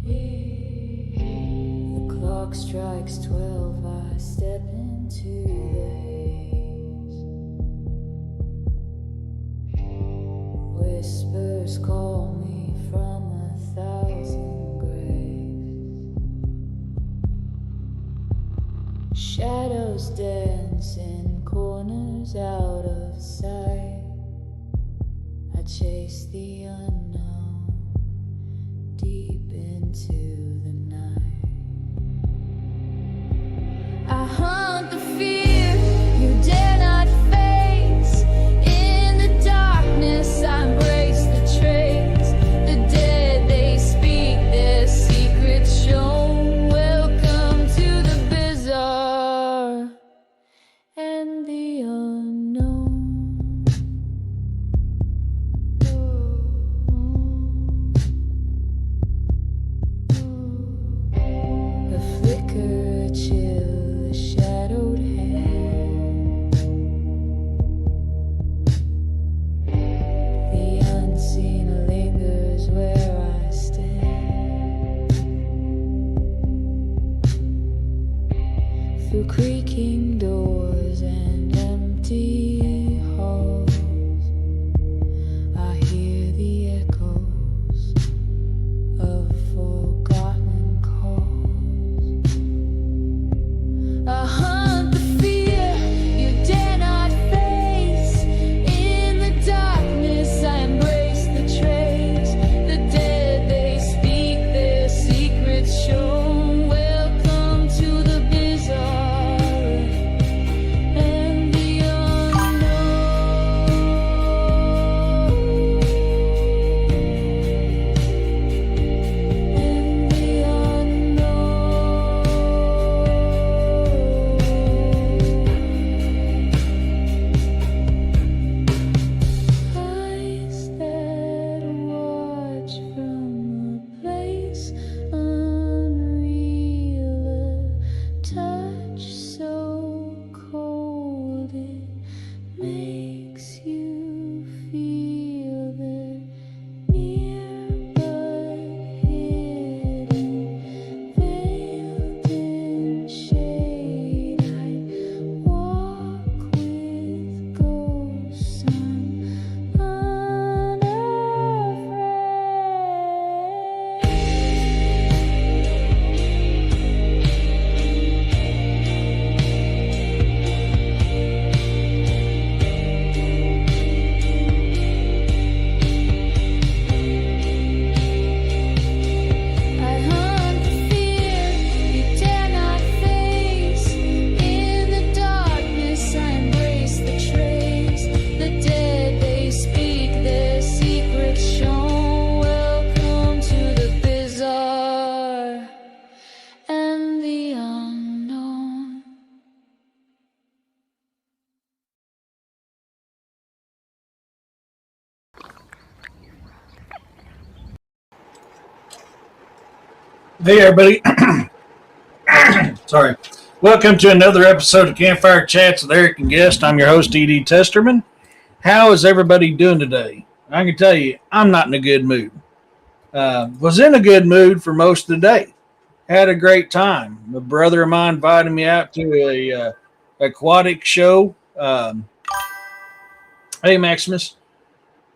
The clock strikes 12, I step into the haze. Whispers call me from 1,000 graves. Shadows dance in corners out of sight. I chase the unknown deep into the night. I hunt the fear you dare not face. In the darkness I embrace the trace. The dead, they speak their secrets shown. Welcome to the bizarre and the unknown. A flicker, a chill, a shadowed hand. The unseen lingers where I stand. Through creaking doors and empty halls, I hear the echoes of forgotten calls. I hunt the fear you dare not face. In the darkness I embrace the trace. The dead, they speak their secrets shown. Welcome to the bizarre and the eyes that watch from a place unreal, a touch so cold it makes you feel they're near but hidden, veiled in shade. I walk with ghosts I hunt the fear you dare not face. In the darkness I embrace the trace. The dead, they speak their secrets shown. Welcome to the bizarre and the unknown. Hey everybody, sorry. Welcome to another episode of Campfire Chats with Eric and Guest. I'm your host, E.D. Testerman. How is everybody doing today? I can tell you, I'm not in a good mood. Was in a good mood for most of the day. Had a great time. A brother of mine invited me out to a aquatic show. Hey Maximus.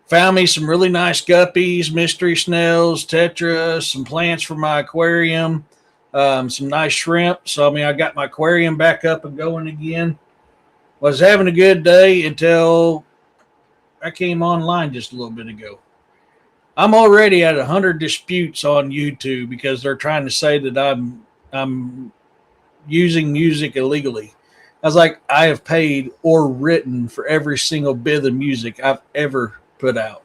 Found me some really nice guppies, mystery snails, tetras, some plants for my aquarium, some nice shrimp. So, I got my aquarium back up and going again. Was having a good day until I came online just a little bit ago. I'm already at 100 disputes on YouTube because they're trying to say that I'm using music illegally. I was like, I have paid or written for every single bit of music I've ever put out.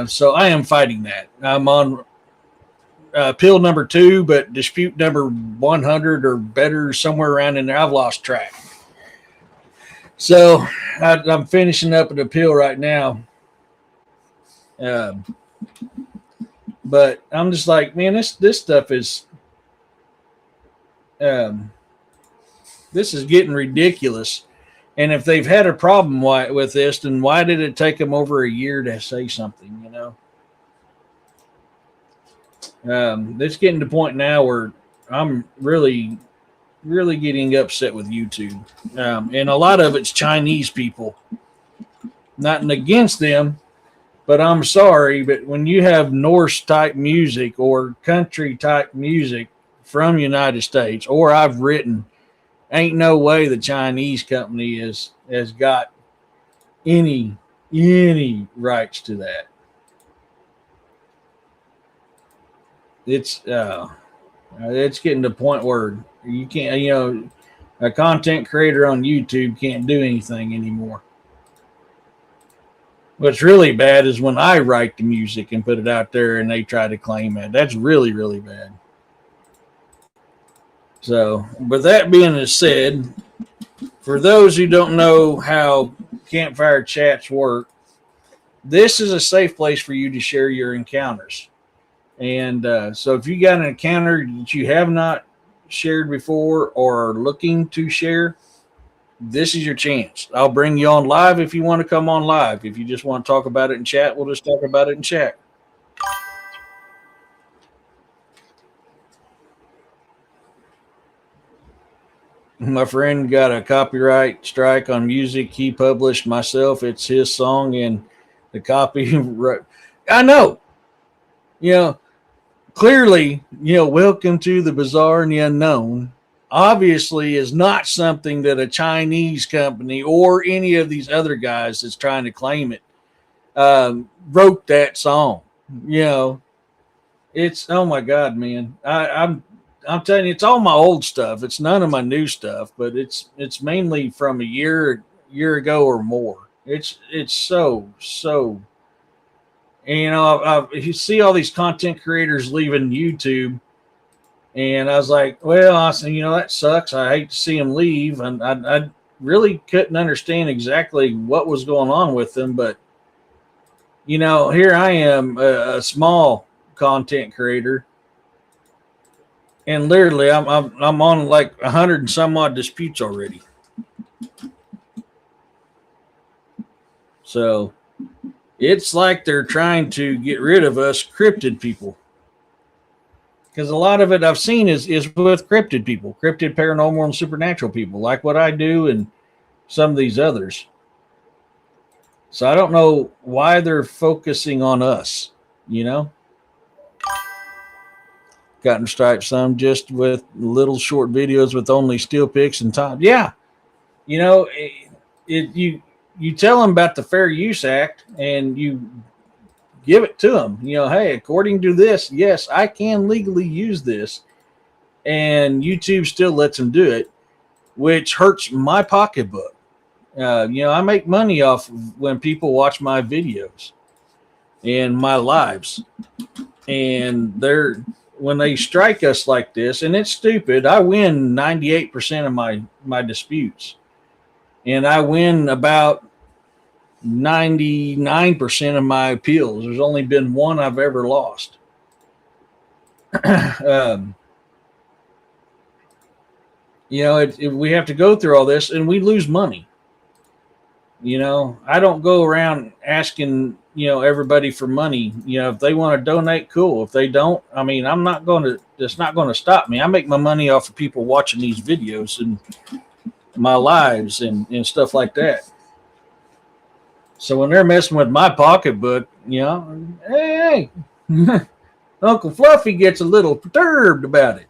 So I am fighting that. I'm on appeal number 2, but dispute number 100 or better, somewhere around in there. I've lost track. So I'm finishing up an appeal right now. But I'm just like, man, this stuff is this is getting ridiculous. And if they've had a problem with this, then why did it take them over a year to say something? It's getting to the point now where I'm really, really getting upset with YouTube, and a lot of it's Chinese people. Nothing against them, but I'm sorry, but when you have Norse type music or country type music from United States, or I've written, ain't no way the Chinese company has got any rights to that. It's it's getting to the point where you can't, a content creator on YouTube can't do anything anymore. What's really bad is when I write the music and put it out there and they try to claim it. That's really, really bad. So, with that being said, for those who don't know how Campfire Chats work, this is a safe place for you to share your encounters. And so, if you got an encounter that you have not shared before or are looking to share, this is your chance. I'll bring you on live if you want to come on live. If you just want to talk about it in chat, we'll just talk about it in chat. My friend got a copyright strike on music he published myself. It's his song, and the copy. I know. You know, clearly, welcome to the bizarre and the unknown. Obviously, is not something that a Chinese company or any of these other guys that's trying to claim it wrote that song. It's oh my god, man. I'm telling you, it's all my old stuff. It's none of my new stuff, but it's mainly from a year ago or more. It's so. And, you see all these content creators leaving YouTube, and I was like, well, I said, that sucks. I hate to see them leave, and I really couldn't understand exactly what was going on with them, but here I am, a small content creator, and literally I'm on like 100 and some odd disputes already. So it's like they're trying to get rid of us cryptid people, because a lot of it I've seen is with cryptid people, cryptid paranormal and supernatural people, like what I do and some of these others. So I don't know why they're focusing on us. Gotten striped some just with little short videos with only still pics and time. Yeah, you tell them about the Fair Use Act and you give it to them. Hey, according to this, yes, I can legally use this, and YouTube still lets them do it, which hurts my pocketbook. I make money off when people watch my videos and my lives, and when they strike us like this, and it's stupid. I win 98% of my disputes, and I win about 99% of my appeals. There's only been one I've ever lost. We have to go through all this, and we lose money. I don't go around asking, everybody for money. If they want to donate, cool. If they don't, I'm not going to, it's not going to stop me. I make my money off of people watching these videos and my lives and stuff like that. So when they're messing with my pocketbook, hey, Uncle Fluffy gets a little perturbed about it.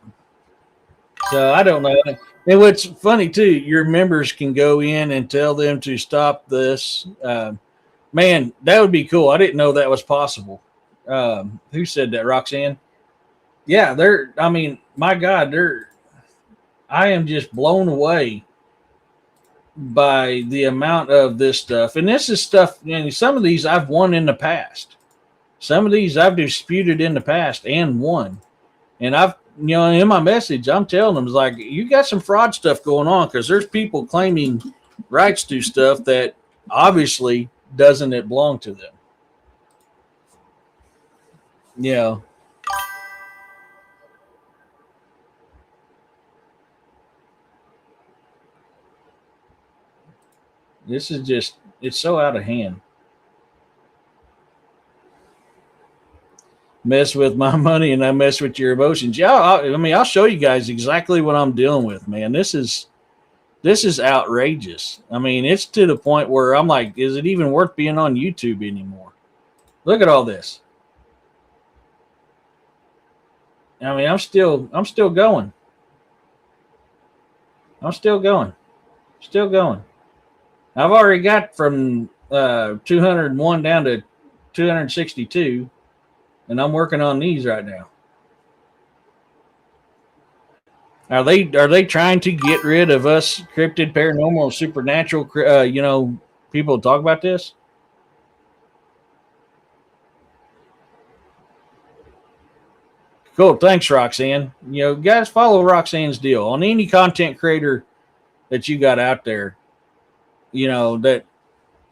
So I don't know. And what's funny too, your members can go in and tell them to stop this. Man, that would be cool. I didn't know that was possible. Who said that, Roxanne? Yeah, my God, I am just blown away by the amount of this stuff. And this is stuff, some of these I've won in the past. Some of these I've disputed in the past and won. And I've, in my message, I'm telling them, it's like, you got some fraud stuff going on, because there's people claiming rights to stuff that obviously doesn't it belong to them. Yeah. This is just, it's so out of hand. Mess with my money and I mess with your emotions. Yeah, I'll show you guys exactly what I'm dealing with, man. This is outrageous. I mean, it's to the point where I'm like, is it even worth being on YouTube anymore? Look at all this. I mean, I'm still going. I'm still going. Still going. I've already got from 201 down to 262, and I'm working on these right now. Are they trying to get rid of us cryptid, paranormal, supernatural? People talk about this. Cool, thanks, Roxanne. Guys, follow Roxanne's deal on any content creator that you got out there. That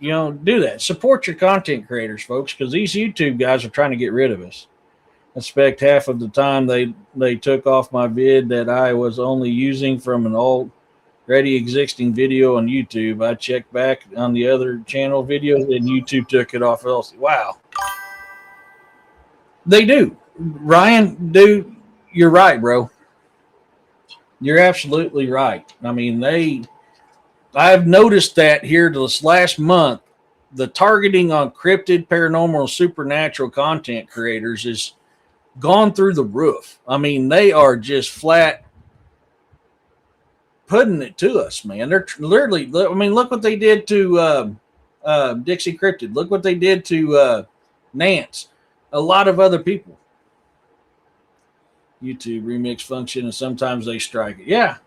do that. Support your content creators, folks, because these YouTube guys are trying to get rid of us. I expect half of the time they took off my vid that I was only using from an already existing video on YouTube. I checked back on the other channel videos and YouTube took it off else. Wow. They do. Ryan, dude, you're right, bro. You're absolutely right. I mean, I've noticed that here this last month, the targeting on cryptid, paranormal, supernatural content creators is gone through the roof. I mean, they are just flat putting it to us, man. They're literally, I mean, look what they did to Dixie Cryptid. Look what they did to Nance. A lot of other people. YouTube remix function, and sometimes they strike it. Yeah,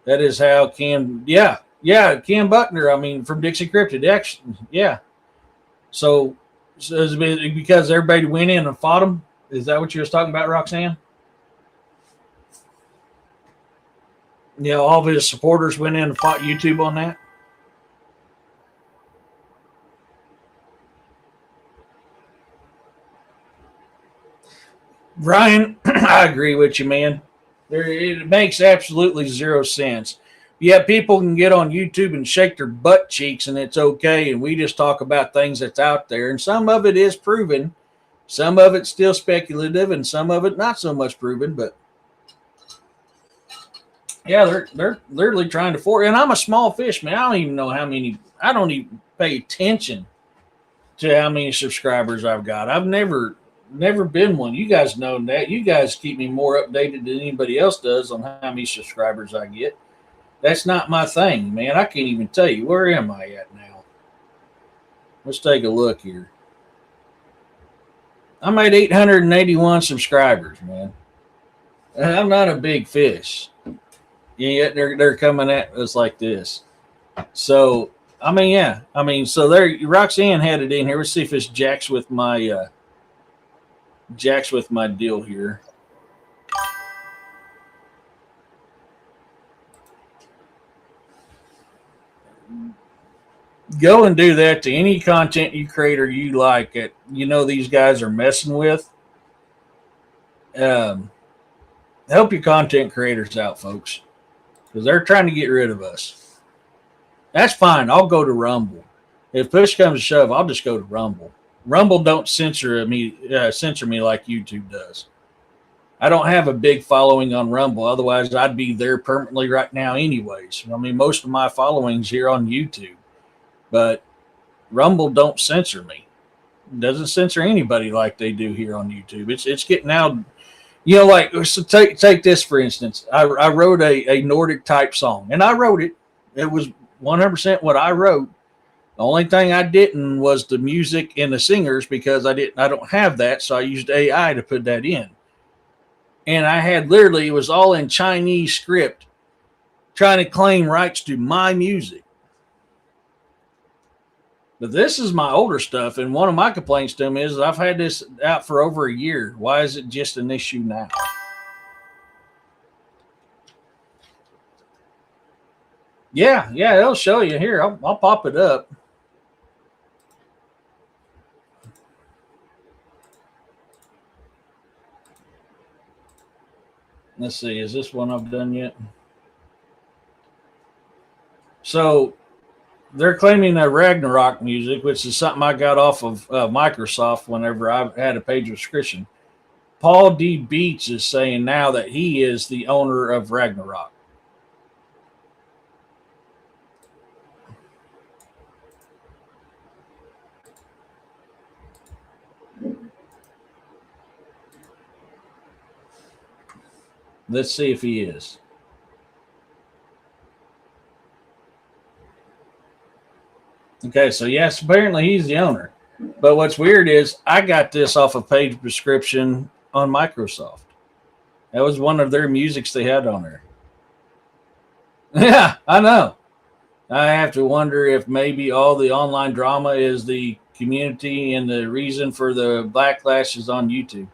that is how Cam, Cam Buckner, I mean, from Dixie Cryptid. Actually, yeah. So it's because everybody went in and fought him. Is that what you was talking about, Roxanne? All of his supporters went in and fought YouTube on that. Ryan, I agree with you, man. It makes absolutely zero sense. Yeah, people can get on YouTube and shake their butt cheeks and it's okay. And we just talk about things that's out there. And some of it is proven. Some of it's still speculative and some of it not so much proven. But yeah, they're literally trying to force. And I'm a small fish, man. I don't even know how many. I don't even pay attention to how many subscribers I've got. I've never been one. You guys know that. You guys keep me more updated than anybody else does on how many subscribers I get. That's not my thing, man. I can't even tell you. Where am I at now? Let's take a look here. I'm at 881 subscribers, man. I'm not a big fish. Yet they're coming at us like this. So, I mean, yeah. I mean, so there, Roxanne had it in here. Let's see if it's jacks with my deal here. Go and do that to any content you create or you like it. These guys are messing with. Help your content creators out, folks, because they're trying to get rid of us. That's fine. I'll go to Rumble. If push comes to shove, I'll just go to Rumble. Rumble don't censor me like YouTube does. I don't have a big following on Rumble. Otherwise, I'd be there permanently right now anyways. I mean, most of my following's here on YouTube. But Rumble don't censor me. It doesn't censor anybody like they do here on YouTube. It's getting out. Like, so take this for instance. I wrote a Nordic type song, and I wrote it. It was 100% what I wrote. The only thing I didn't was the music and the singers because I don't have that, so I used AI to put that in. And I had literally, it was all in Chinese script, trying to claim rights to my music. But this is my older stuff, and one of my complaints to them is I've had this out for over a year. Why is it just an issue now? Yeah, it'll show you here. I'll pop it up. Let's see, is this one I've done yet? So they're claiming that Ragnarok music, which is something I got off of Microsoft whenever I had a paid subscription. Paul D. Beats is saying now that he is the owner of Ragnarok. Let's see if he is. Okay, so yes, apparently he's the owner. But what's weird is I got this off a paid prescription on Microsoft. That was one of their musics they had on there. Yeah, I know. I have to wonder if maybe all the online drama is the community and the reason for the backlash is on YouTube.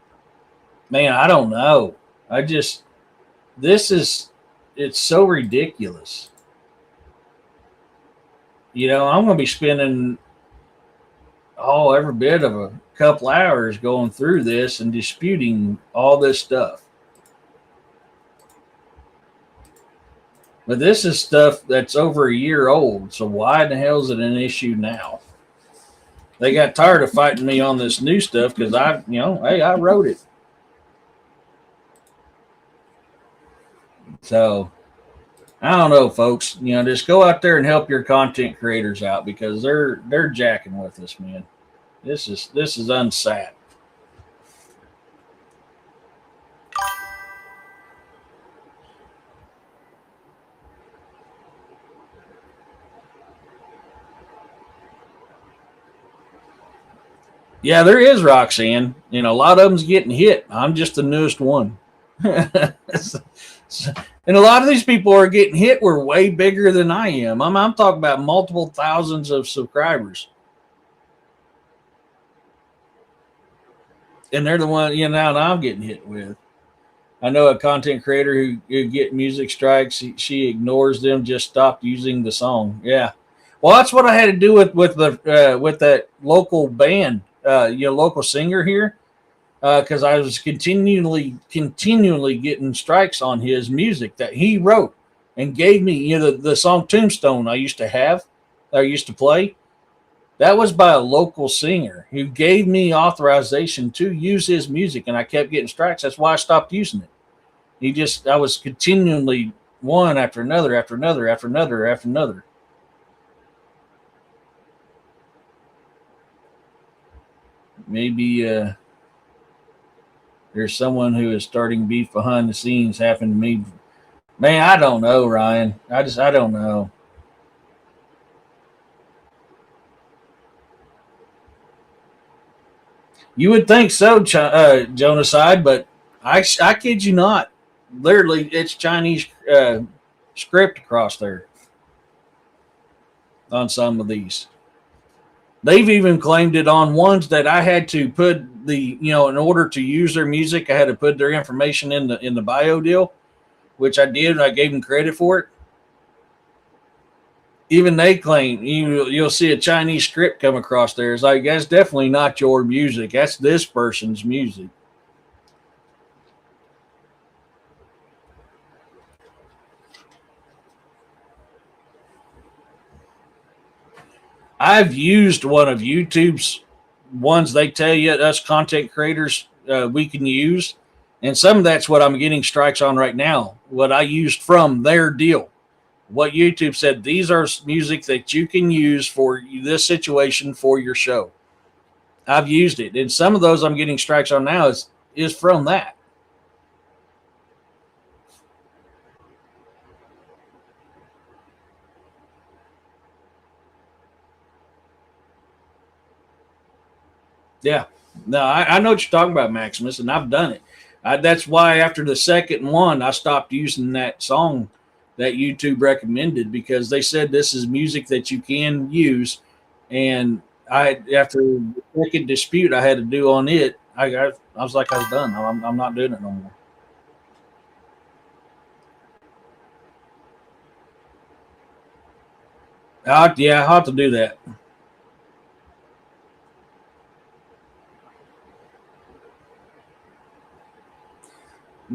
Man, I don't know. I just, this is, it's so ridiculous. You know, I'm going to be spending every bit of a couple hours going through this and disputing all this stuff. But this is stuff that's over a year old. So why in the hell is it an issue now? They got tired of fighting me on this new stuff because hey, I wrote it. So I don't know, folks. Just go out there and help your content creators out because they're jacking with us, man. This is unsat. Yeah, there is, Roxanne. A lot of them's getting hit. I'm just the newest one. And a lot of these people are getting hit were way bigger than I am. I'm talking about multiple thousands of subscribers. And they're the one, now that I'm getting hit with. I know a content creator who get music strikes. She ignores them, just stopped using the song. Yeah. Well, that's what I had to do with that local band, local singer here, because I was continually getting strikes on his music that he wrote and gave me. The song Tombstone I used to play. That was by a local singer who gave me authorization to use his music, and I kept getting strikes. That's why I stopped using it. I was continually one after another, after another, after another, after another. Maybe there's someone who is starting beef behind the scenes happened to me. Man, I don't know, Ryan. I don't know. You would think so, Jonaside, but I kid you not. Literally, it's Chinese script across there on some of these. They've even claimed it on ones that I had to put in order to use their music, I had to put their information in the bio deal, which I did, and I gave them credit for it. Even they claim you'll see a Chinese script come across there. It's like, that's definitely not your music. That's this person's music. I've used one of YouTube's ones they tell you us content creators we can use, and some of that's what I'm getting strikes on right now. What I used from their deal. What YouTube said, these are music that you can use for this situation for your show. I've used it, and some of those I'm getting strikes on now is from that. Yeah, no, I know what you're talking about, Maximus, and I've done it. That's why after the second one, I stopped using that song that YouTube recommended because they said this is music that you can use, and after the second dispute I had to do on it, I was like, I was done. I'm not doing it no more. I'll have to do that.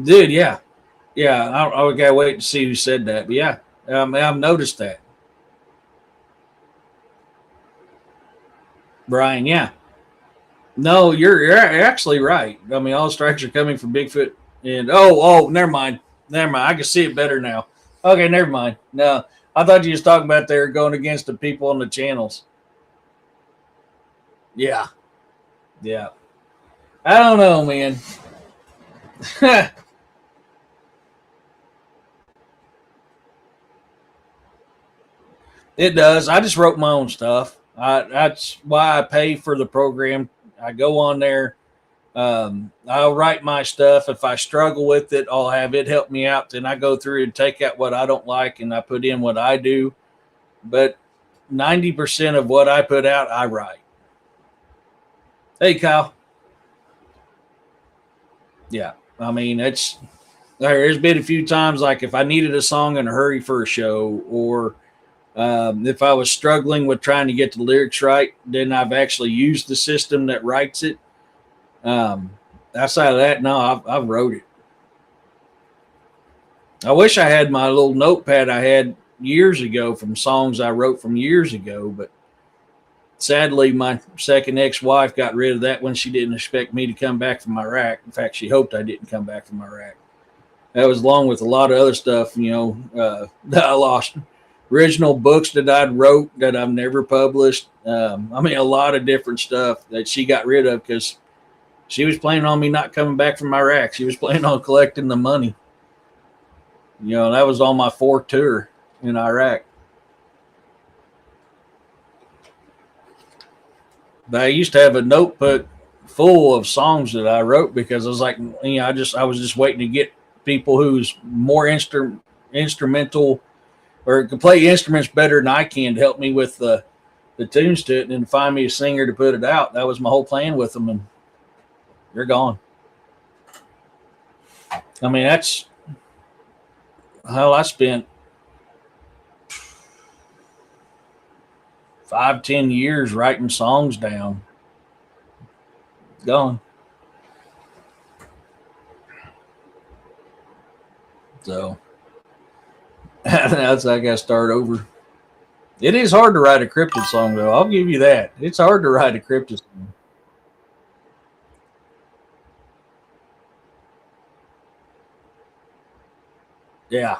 Dude, yeah. Yeah, I gotta wait to see who said that. But yeah, I've noticed that. Brian, yeah. No, you're actually right. I mean, all strikes are coming from Bigfoot. And never mind. Never mind. I can see it better now. Okay, never mind. No, I thought you was talking about they were going against the people on the channels. Yeah, yeah. I don't know, man. It does. I just wrote my own stuff. That's why I pay for the program. I go on there. I'll write my stuff. If I struggle with it, I'll have it help me out. Then I go through and take out what I don't like and I put in what I do. But 90% of what I put out, I write. Hey, Kyle. Yeah. I mean, there's been a few times like if I needed a song in a hurry for a show or if I was struggling with trying to get the lyrics right, then I've actually used the system that writes it. Um, Outside of that, no, I've wrote it. I wish I had my little notepad I had years ago from songs I wrote from years ago, but sadly, my second ex-wife got rid of that when she didn't expect me to come back from Iraq. In fact, she hoped I didn't come back from Iraq. That was along with a lot of other stuff, that I lost. Original books that I'd wrote that I've never published. I mean, a lot of different stuff that she got rid of because she was planning on me not coming back from Iraq. She was planning on collecting the money. That was on my fourth tour in Iraq. But I used to have a notebook full of songs that I wrote because I was like, I was just waiting to get people who's more instrumental or can play instruments better than I can to help me with the tunes to it and then find me a singer to put it out. That was my whole plan with them, and they're gone. I mean, that's how I spent 5-10 years writing songs down. Gone. So that's I got to start over. It is hard to write a cryptid song, though. I'll give you that. It's hard to write a cryptid song. Yeah.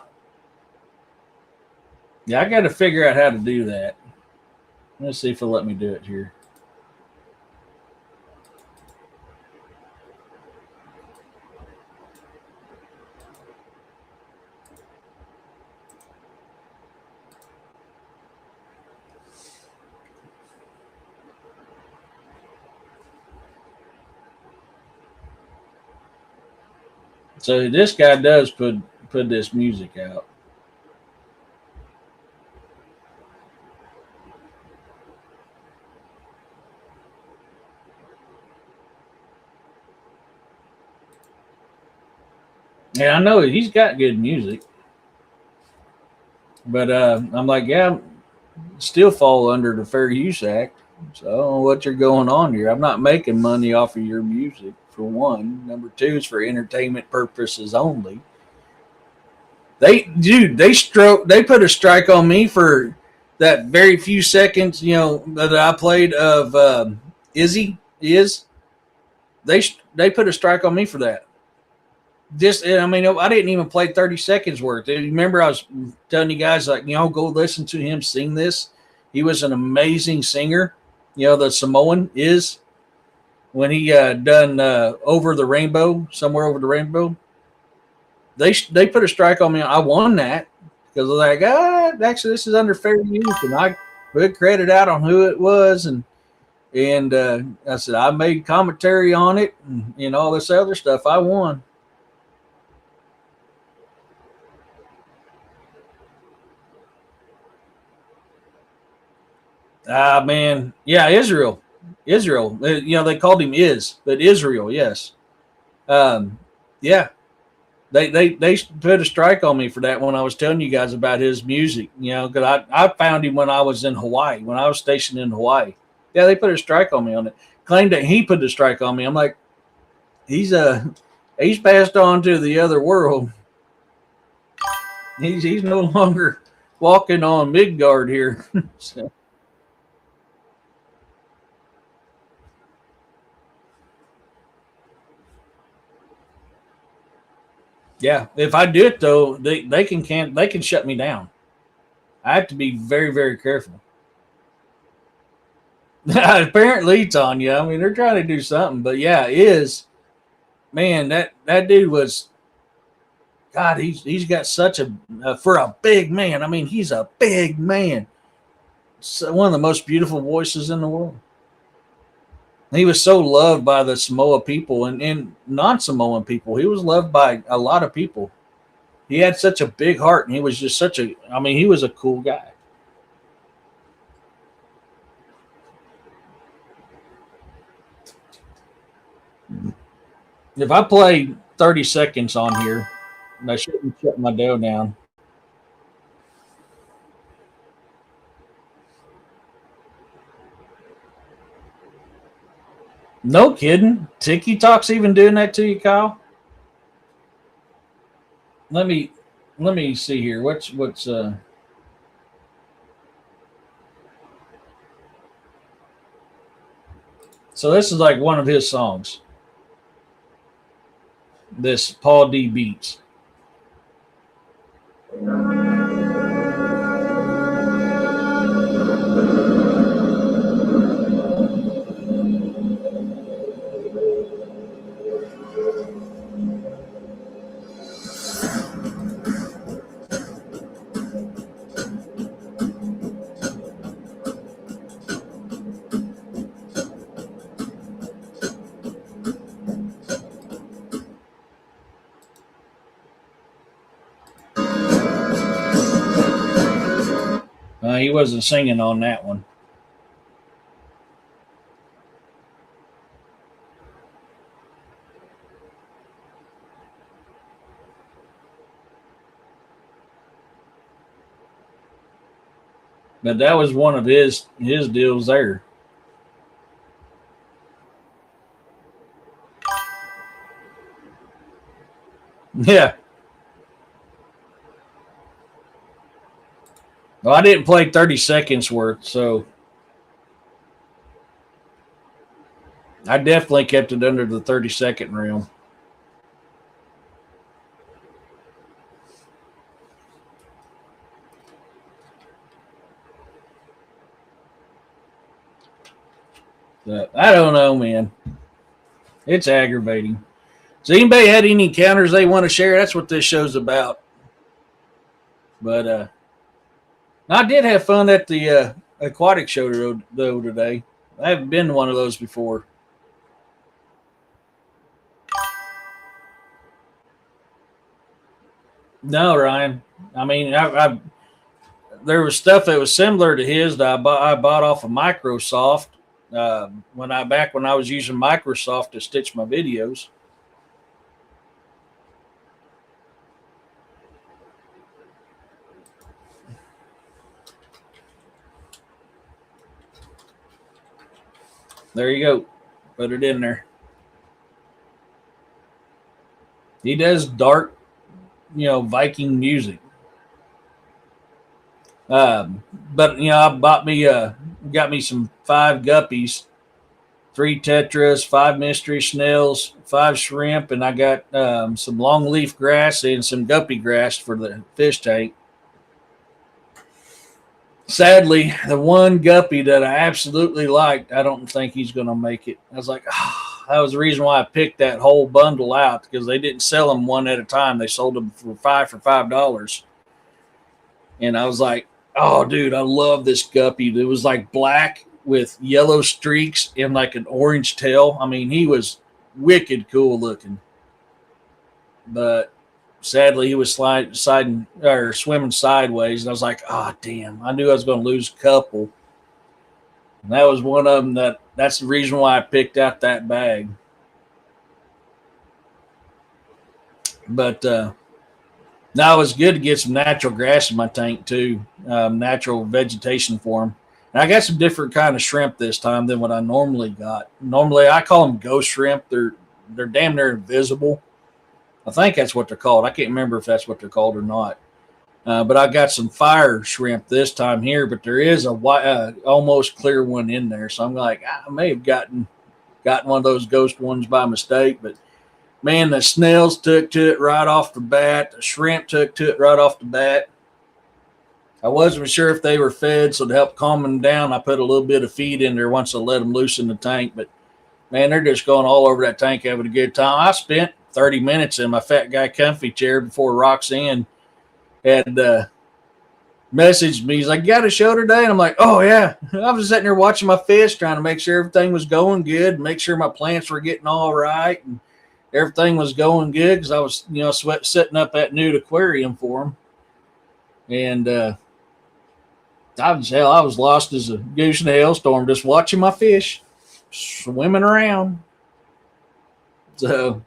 Yeah, I got to figure out how to do that. Let's see if it'll let me do it here. So this guy does put this music out. Yeah, I know he's got good music, but I'm like, yeah, still fall under the Fair Use Act. So I don't know what you're going on here. I'm not making money off of your music for one. Number two is for entertainment purposes only. They put a strike on me for that very few seconds, that I played of Izzy is. They put a strike on me for that. I mean, I didn't even play 30 seconds worth. Remember, I was telling you guys, like, go listen to him sing this. He was an amazing singer. The Samoan is when he done Over the Rainbow, Somewhere Over the Rainbow. They put a strike on me. I won that because they're like, actually, this is under fair use, and I put credit out on who it was, and I said I made commentary on it, and all this other stuff. I won. Ah, man, yeah, Israel. They called him but Israel, yes. Um, yeah, they put a strike on me for that when I was telling you guys about his music. Because I found him when I was in Hawaii, when I was stationed in Hawaii. Yeah, they put a strike on me on it. Claimed that he put the strike on me. I'm like, he's passed on to the other world. He's no longer walking on Midgard here. So, Yeah, if I do it though, they can shut me down. I have to be very very careful. Apparently, Tanya. I mean, they're trying to do something, but yeah, it is man. That dude was God. He's got such a for a big man. I mean, he's a big man. So, one of the most beautiful voices in the world. He was so loved by the Samoa people and non Samoan people. He was loved by a lot of people. He had such a big heart, and he was just such a. I mean, he was a cool guy. If I play 30 seconds on here, I shouldn't shut my dough down. No kidding. Tiki Talk's even doing that to you, Kyle. Let me let me see here. What's so this is like one of his songs. This Paul D beats. He wasn't singing on that one. But that was one of his deals there. Yeah. Well, I didn't play 30 seconds worth, so I definitely kept it under the 30-second realm. But I don't know, man. It's aggravating. So, anybody had any encounters they want to share? That's what this show's about. But I did have fun at the aquatic show though today. I haven't been to one of those before. No, Ryan. I mean, I there was stuff that was similar to his that I bought off of Microsoft when I was using Microsoft to stitch my videos. There you go. Put it in there. He does dark, Viking music. But I got me some 5 guppies, 3 tetras, 5 mystery snails, 5 shrimp, and I got some longleaf grass and some guppy grass for the fish tank. Sadly, the one guppy that I absolutely liked, I don't think he's going to make it. I was like, that was the reason why I picked that whole bundle out because they didn't sell them one at a time. They sold them for $5. And I was like, oh, dude, I love this guppy. It was like black with yellow streaks and like an orange tail. I mean, he was wicked cool looking. But sadly, he was swimming sideways. And I was like, oh, damn. I knew I was going to lose a couple. And that was one of them that's the reason why I picked out that bag. But now it was good to get some natural grass in my tank too, natural vegetation for them. And I got some different kind of shrimp this time than what I normally got. Normally, I call them ghost shrimp. They're damn near invisible. I think that's what they're called. I can't remember if that's what they're called or not. But I got some fire shrimp this time here, but there is a almost clear one in there. So I'm like, I may have gotten one of those ghost ones by mistake, but Man, the snails took to it right off the bat. The shrimp took to it right off the bat. I wasn't sure if they were fed, so to help calm them down, I put a little bit of feed in there once I let them loose in the tank. But man, they're just going all over that tank having a good time. I spent 30 minutes in my fat guy comfy chair before Roxanne had messaged me. He's like, "You got a show today?" And I'm like, "Oh, yeah." I was sitting there watching my fish, trying to make sure everything was going good, make sure my plants were getting all right, and everything was going good because I was, setting up that new aquarium for them. And I was lost as a goose in a hailstorm, just watching my fish swimming around. So,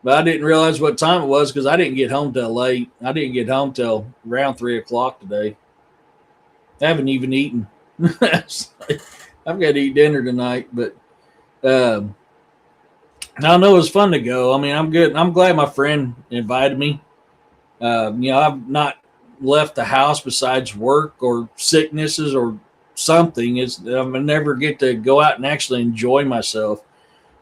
but I didn't realize what time it was because I didn't get home till late. I didn't get home till around 3:00 today. I haven't even eaten. I've got to eat dinner tonight, but I know it was fun to go. I mean, I'm good. I'm glad my friend invited me. I've not left the house besides work or sicknesses or something. I never get to go out and actually enjoy myself.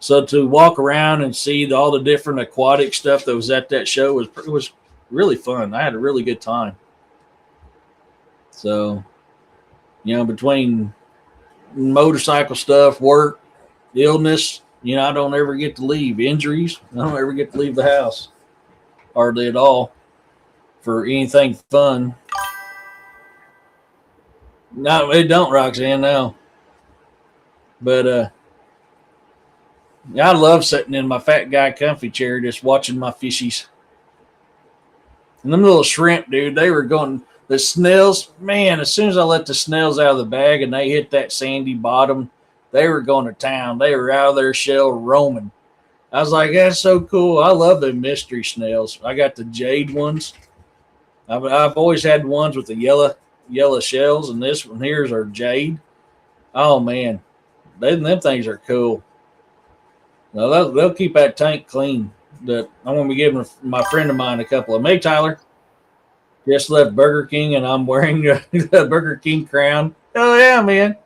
So to walk around and see all the different aquatic stuff that was at that show was really fun. I had a really good time. So, between motorcycle stuff, work, illness, I don't ever get to leave. Injuries, I don't ever get to leave the house. Hardly at all for anything fun. No, it don't, Roxanne, no. But I love sitting in my fat guy comfy chair just watching my fishies. And them little shrimp, dude, they were going, the snails, man, as soon as I let the snails out of the bag and they hit that sandy bottom, they were going to town. They were out of their shell roaming. I was like, that's so cool. I love the mystery snails. I got the jade ones. I've always had ones with the yellow shells, and this one here's are jade. Oh, man, them things are cool. Now, they'll keep that tank clean. I'm going to be giving my friend of mine a couple of them. Hey, Tyler, just left Burger King, and I'm wearing the Burger King crown. Oh, yeah, man.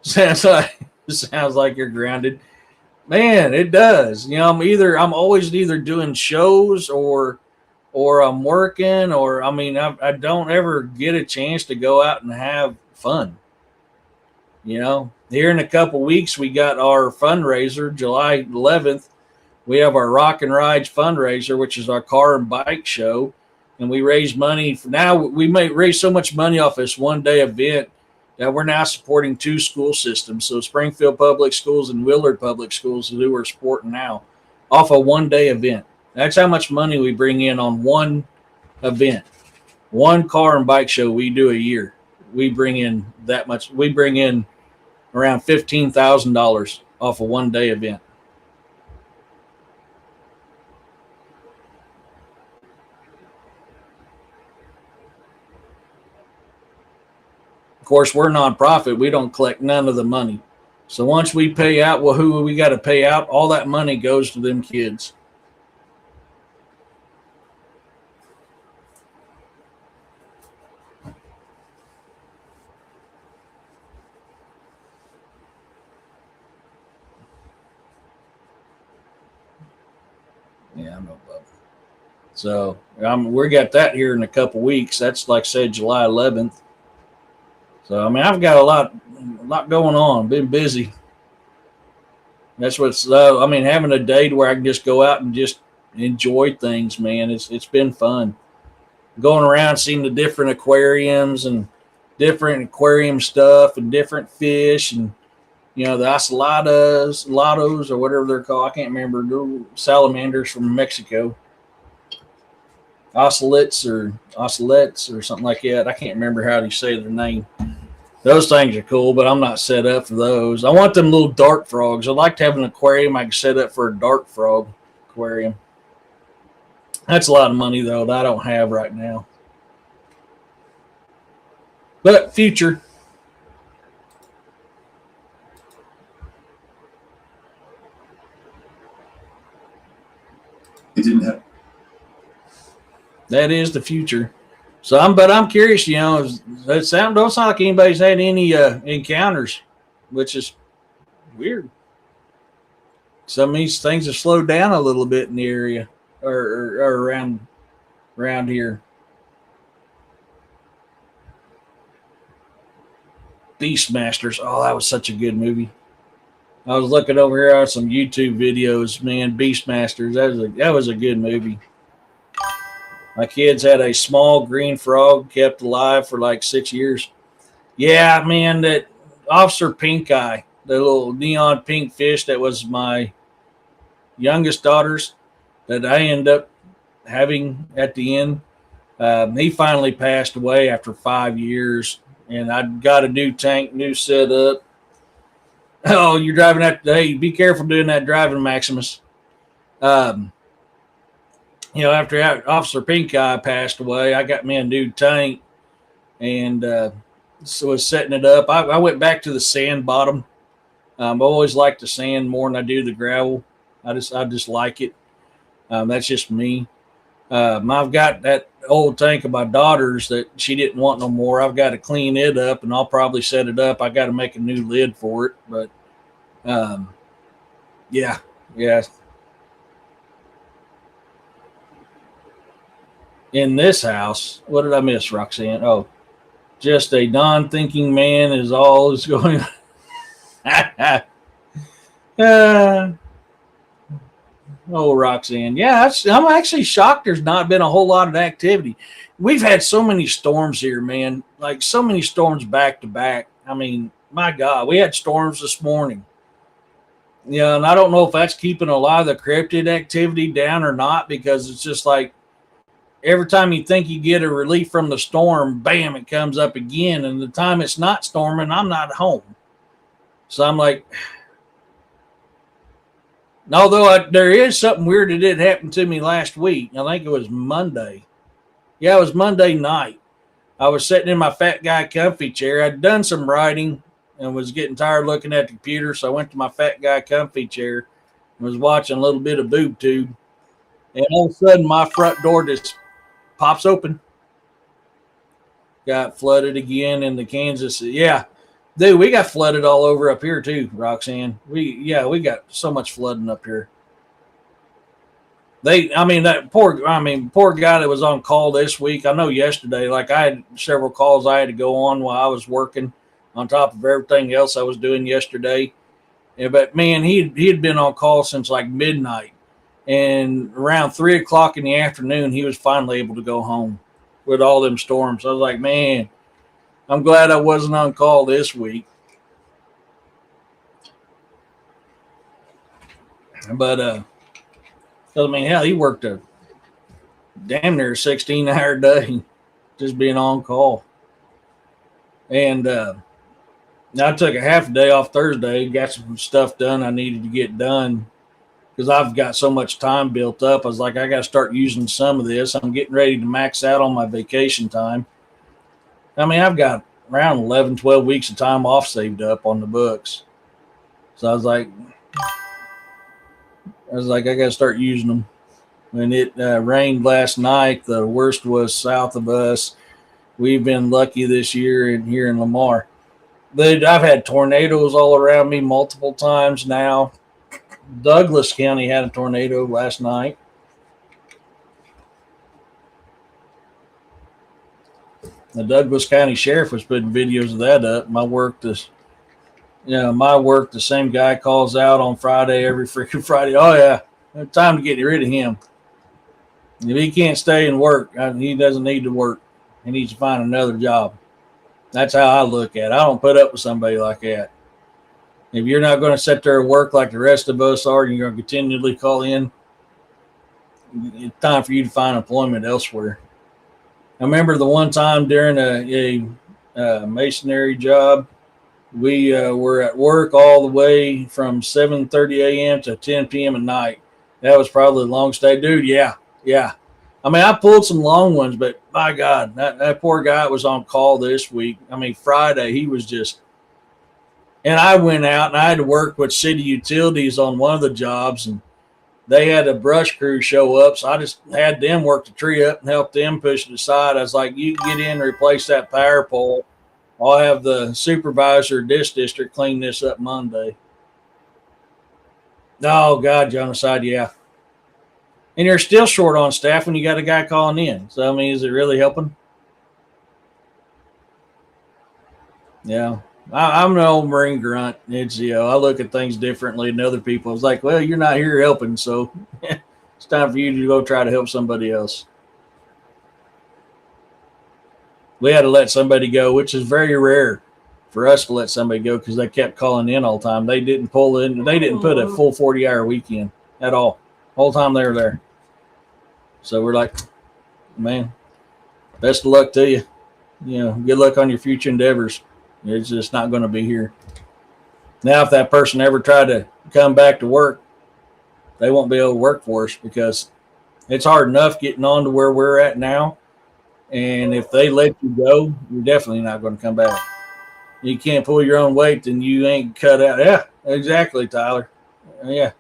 Sounds like you're grounded. Man, it does. I'm always either doing shows or I'm working, or I don't ever get a chance to go out and have fun. Here in a couple weeks, we got our fundraiser, July 11th. We have our Rock and Rides fundraiser, which is our car and bike show. And we raise money. Now we may raise so much money off this one-day event that we're now supporting 2 school systems. So Springfield Public Schools and Willard Public Schools, who we're supporting now, off a one-day event. That's how much money we bring in on one event. One car and bike show we do a year. We bring in that much. We bring in around $15,000 off a one-day event. Of course, we're nonprofit. We don't collect none of the money. So once we pay out, who we got to pay out, all that money goes to them kids. Yeah, I know, Bubba. So we got that here in a couple weeks. That's like I said, July 11th. So I've got a lot going on. Been busy. That's what's having a day where I can just go out and just enjoy things, man. It's been fun. Going around seeing the different aquariums and different aquarium stuff and different fish and the ocelotos or whatever they're called. I can't remember. They're salamanders from Mexico. Ocelots or something like that. I can't remember how to say their name. Those things are cool, but I'm not set up for those. I want them little dart frogs. I'd like to have an aquarium I can set up for a dart frog aquarium. That's a lot of money, though, that I don't have right now. But future. It didn't have. That is the future. So I'm curious, it don't sound like anybody's had any encounters, which is weird. Some of these things have slowed down a little bit in the area or around here. Beastmasters. Oh, that was such a good movie. I was looking over here at some YouTube videos, man. Beastmasters. That was a good movie. My kids had a small green frog kept alive for like 6 years. Yeah, man, that Officer Pink Eye, the little neon pink fish that was my youngest daughter's that I ended up having at the end. He finally passed away after 5 years, and I got a new tank, new setup. Oh, you're driving that? Hey, be careful doing that driving, Maximus. Um, after Officer Pink Eye passed away, I got me a new tank and so was setting it up. I went back to the sand bottom. I always like the sand more than I do the gravel. I just like it. That's just me. I've got that old tank of my daughter's that she didn't want no more. I've got to clean it up, and I'll probably set it up. I got to make a new lid for it, but yeah. In this house, what did I miss, Roxanne? Oh, just a non-thinking man is all is going on. Oh, Roxanne. Yeah, I'm actually shocked there's not been a whole lot of activity. We've had so many storms here, man. Like so many storms back to back. I mean, my God, we had storms this morning. Yeah, and I don't know if that's keeping a lot of the cryptid activity down or not, because it's just like every time you think you get a relief from the storm, bam, it comes up again. And the time it's not storming, I'm not home. So I'm like, although there is something weird that did happen to me last week. I think it was Monday. Yeah, it was Monday night. I was sitting in my fat guy comfy chair. I'd done some writing and was getting tired looking at the computer. So I went to my fat guy comfy chair and was watching a little bit of boob tube. And all of a sudden my front door just pops open. Got flooded again in the Kansas. Yeah. Dude, we got flooded all over up here too, Roxanne. We got so much flooding up here. Poor guy that was on call this week. I know yesterday, like I had several calls I had to go on while I was working on top of everything else I was doing yesterday. Yeah, but man, he had been on call since like midnight, and around 3:00 in the afternoon, he was finally able to go home with all them storms. I was like, man, I'm glad I wasn't on call this week. But I mean, hell, he worked a damn near 16-hour day just being on call. And I took a half a day off Thursday, got some stuff done I needed to get done because I've got so much time built up. I was like, I got to start using some of this. I'm getting ready to max out on my vacation time. I mean, I've got around 11, 12 weeks of time off saved up on the books. So I was like, I got to start using them. When it rained last night, the worst was south of us. We've been lucky this year here in Lamar. I've had tornadoes all around me multiple times now. Douglas County had a tornado last night. The Douglas County Sheriff was putting videos of that up. My work, the same guy calls out on Friday, every freaking Friday. Oh, yeah, time to get rid of him. If he can't stay and work, he doesn't need to work. He needs to find another job. That's how I look at it. I don't put up with somebody like that. If you're not going to sit there and work like the rest of us are, and you're going to continually call in, it's time for you to find employment elsewhere. I remember the one time during a masonry job, we were at work all the way from 7:30 a.m. to 10 p.m. at night. That was probably the longest day. Dude, yeah. I mean, I pulled some long ones, but my God, that poor guy was on call this week. I mean, Friday, he was just – and I went out and I had to work with city utilities on one of the jobs, and they had a brush crew show up, so I just had them work the tree up and help them push it aside. I was like, you get in and replace that power pole. I'll have the supervisor of this district clean this up Monday. Oh God, genocide, yeah. And you're still short on staff when you got a guy calling in. So I mean, is it really helping? Yeah. I'm an old Marine grunt. It's I look at things differently than other people. It's like, well, you're not here helping, so it's time for you to go try to help somebody else. We had to let somebody go, which is very rare for us to let somebody go because they kept calling in all the time. They didn't pull in. They didn't put a full 40-hour weekend at all. Whole time they were there. So we're like, man, best of luck to you. Good luck on your future endeavors. It's just not going to be here. Now, if that person ever tried to come back to work, they won't be able to work for us because it's hard enough getting on to where we're at now. And if they let you go, you're definitely not going to come back. You can't pull your own weight, then you ain't cut out. Yeah, exactly, Tyler. Yeah.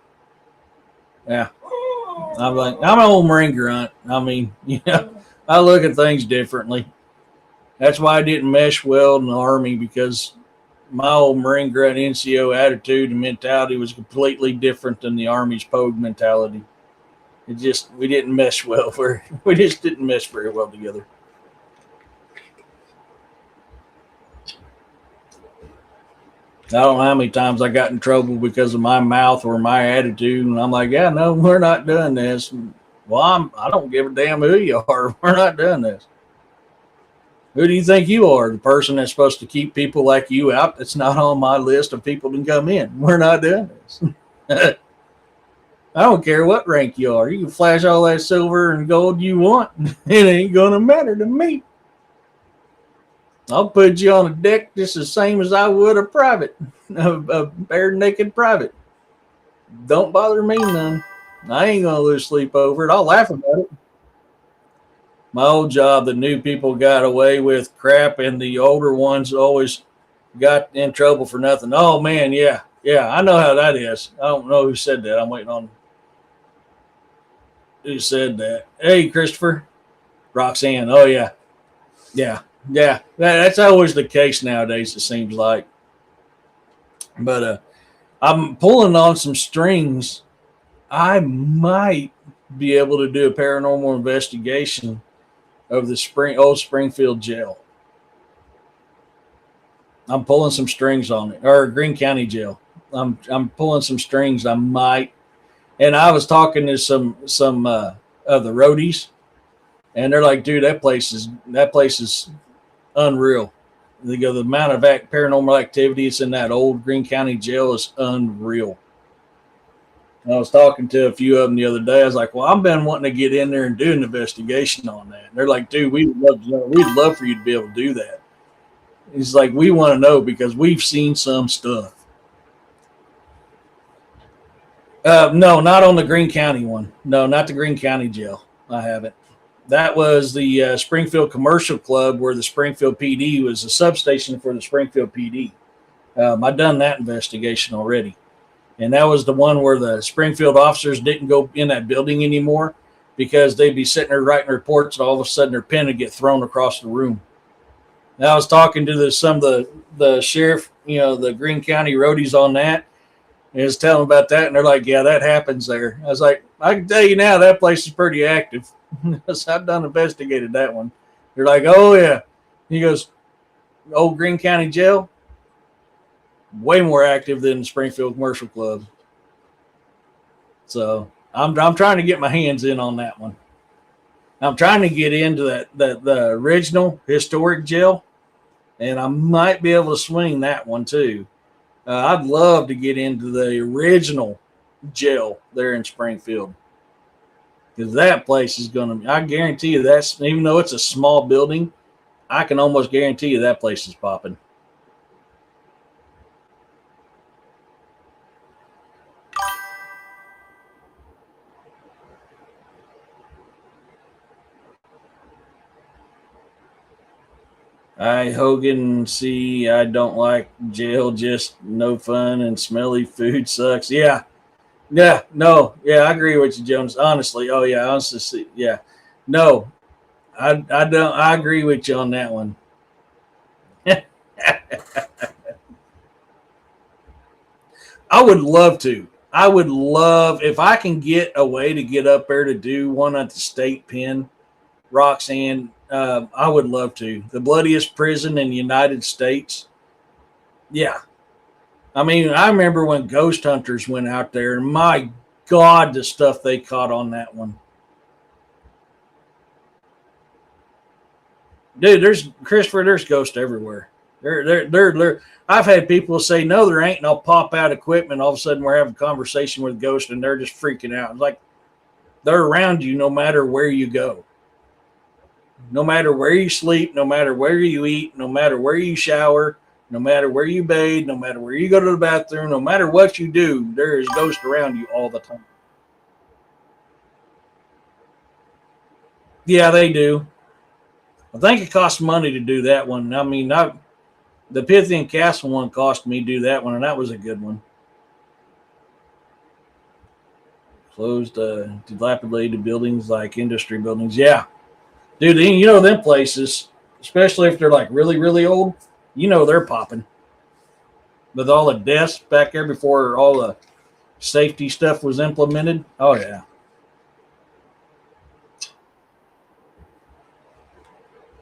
Yeah. I'm an old Marine grunt. I mean, I look at things differently. That's why I didn't mesh well in the Army because my old Marine grunt NCO attitude and mentality was completely different than the Army's Pogue mentality. We didn't mesh well. We just didn't mesh very well together. I don't know how many times I got in trouble because of my mouth or my attitude, and I'm like, yeah, no, we're not doing this. Well, I don't give a damn who you are. We're not doing this. Who do you think you are? The person that's supposed to keep people like you out that's not on my list of people to come in. We're not doing this. I don't care what rank you are. You can flash all that silver and gold you want. It ain't going to matter to me. I'll put you on a deck just the same as I would a private, a bare naked private. Don't bother me none. I ain't going to lose sleep over it. I'll laugh about it. My old job, the new people got away with crap, and the older ones always got in trouble for nothing. Oh, man, yeah. Yeah, I know how that is. I don't know who said that. I'm waiting on who said that. Hey, Christopher. Roxanne. Oh, yeah. Yeah. Yeah. That's always the case nowadays, it seems like. But I'm pulling on some strings. I might be able to do a paranormal investigation of the old Springfield jail. I'm pulling some strings on it, or Greene County jail. I'm pulling some strings. I might, and I was talking to some of the roadies, and they're like, "Dude, that place is unreal. The amount of paranormal activity that's in that old Greene County jail is unreal." I was talking to a few of them the other day. I was like, well, I've been wanting to get in there and do an investigation on that. And they're like, dude, we'd love for you to be able to do that. He's like, we want to know because we've seen some stuff. No, not on the Greene County one. No, not the Greene County jail. I haven't. That was the Springfield Commercial Club where the Springfield PD was a substation for the Springfield PD. I've done that investigation already. And that was the one where the Springfield officers didn't go in that building anymore because they'd be sitting there writing reports and all of a sudden their pen would get thrown across the room. And I was talking to some of the sheriff, the Greene County roadies on that. And I was telling them about that, and they're like, yeah, that happens there. I was like, I can tell you now that place is pretty active. I've done investigated that one. They're like, oh, yeah. He goes, old Greene County jail? Way more active than the Springfield Commercial Club. So I'm trying to get my hands in on that one. I'm trying to get into the original historic jail, and I might be able to swing that one too. I'd love to get into the original jail there in Springfield because that place is going to. I guarantee you that's even though it's a small building, I can almost guarantee you that place is popping. Hogan, see, I don't like jail, just no fun and smelly food sucks. Yeah. Yeah, no. Yeah, I agree with you, Jones. Honestly. Oh, yeah. Honestly, yeah. No, I don't. I agree with you on that one. I would love to. I would love if I can get a way to get up there to do one at the state pen, Roxanne. I would love to. The bloodiest prison in the United States. Yeah. I mean, I remember when ghost hunters went out there, and my God, the stuff they caught on that one. Dude, there's Christopher, there's ghosts everywhere. I've had people say, no, there ain't, and I'll pop out equipment. All of a sudden, we're having a conversation with ghosts, and they're just freaking out. It's like they're around you no matter where you go, no matter where you sleep, no matter where you eat, no matter where you shower, no matter where you bathe, no matter where you go to the bathroom, no matter what you do, there is ghosts around you all the time. Yeah, they do. I think it costs money to do that one. I mean, the Pythian Castle one cost me to do that one, and that was a good one. Closed, dilapidated buildings like industry buildings. Yeah. Dude, you know them places, especially if they're like really, really old, you know they're popping. With all the deaths back there before all the safety stuff was implemented. Oh, yeah.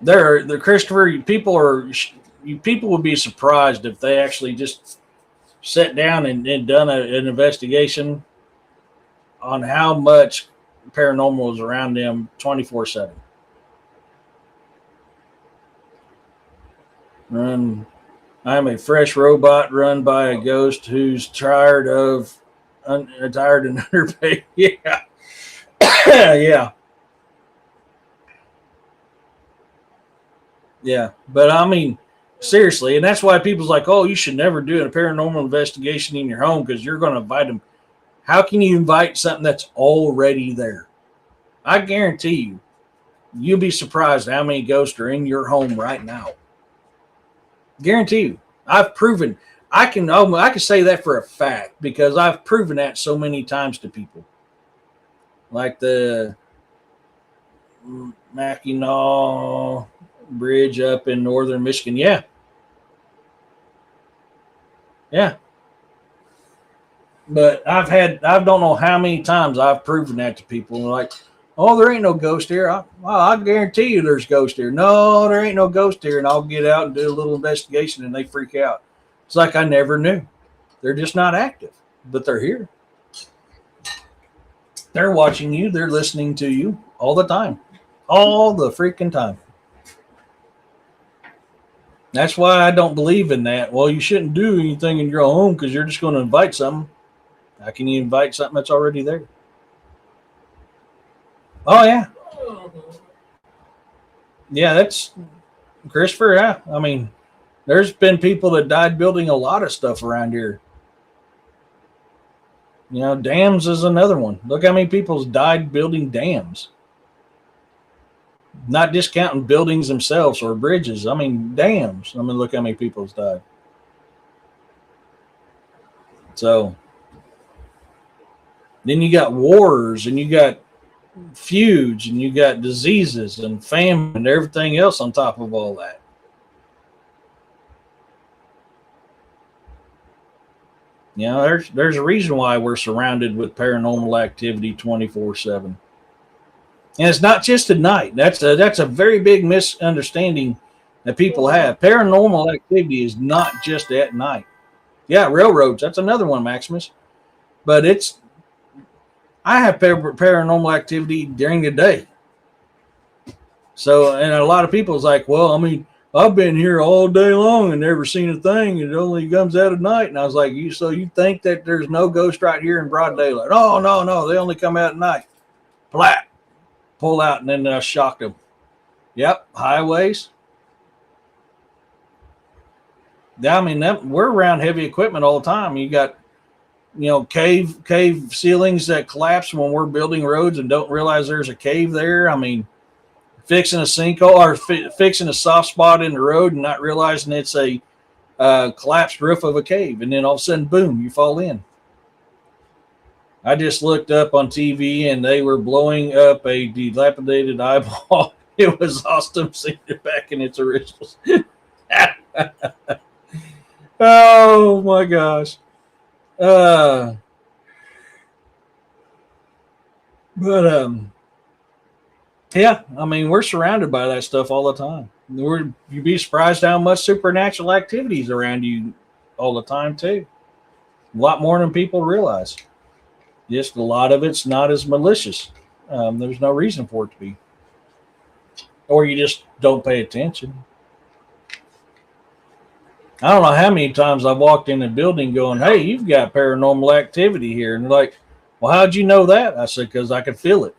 The Christopher, people would be surprised if they actually just sat down and done an investigation on how much paranormal is around them 24/7. I'm a fresh robot run by a ghost who's tired and underpaid. Yeah, yeah. Yeah, but I mean, seriously, and that's why people's like, oh, you should never do a paranormal investigation in your home because you're going to invite them. How can you invite something that's already there? I guarantee you, you'll be surprised how many ghosts are in your home right now. Guarantee you. I've proven. I can say that for a fact because I've proven that so many times to people. Like the Mackinac Bridge up in northern Michigan. Yeah. Yeah. But I don't know how many times I've proven that to people. And they're like, oh, there ain't no ghost here. I guarantee you there's ghost here. No, there ain't no ghost here. And I'll get out and do a little investigation and they freak out. It's like I never knew. They're just not active, but they're here. They're watching you. They're listening to you all the time. All the freaking time. That's why I don't believe in that. Well, you shouldn't do anything in your home because you're just going to invite something. How can you invite something that's already there? Oh, yeah. Yeah, that's Christopher. Yeah. I mean, there's been people that died building a lot of stuff around here. You know, dams is another one. Look how many people's died building dams. Not discounting buildings themselves or bridges. I mean, dams. I mean, look how many people's died. So then you got wars and you got feuds and you got diseases and famine and everything else on top of all that. You know, there's a reason why we're surrounded with paranormal activity 24/7. And it's not just at night. That's a very big misunderstanding that people have. Paranormal activity is not just at night. Yeah, railroads. That's another one, Maximus. But I have paranormal activity during the day. So, and a lot of people's like, well, I mean, I've been here all day long and never seen a thing. It only comes out at night. And I was like, so you think that there's no ghost right here in broad daylight? Oh, no. They only come out at night. Flat. Pull out and then shock them. Yep, highways. I mean, we're around heavy equipment all the time. You got, cave ceilings that collapse when we're building roads and don't realize there's a cave there. I mean, fixing a sinkhole or fixing a soft spot in the road and not realizing it's a collapsed roof of a cave. And then all of a sudden, boom, you fall in. I just looked up on TV and they were blowing up a dilapidated eyeball. It was awesome seeing it back in its originals. Oh my gosh. But yeah, I mean, we're surrounded by that stuff all the time. You'd be surprised how much supernatural activities around you all the time too. A lot more than people realize. Just a lot of it's not as malicious. There's no reason for it to be, or you just don't pay attention. I don't know how many times I've walked in a building going, "Hey, you've got paranormal activity here," and they're like, "Well, how'd you know that?" I said, "Because I could feel it."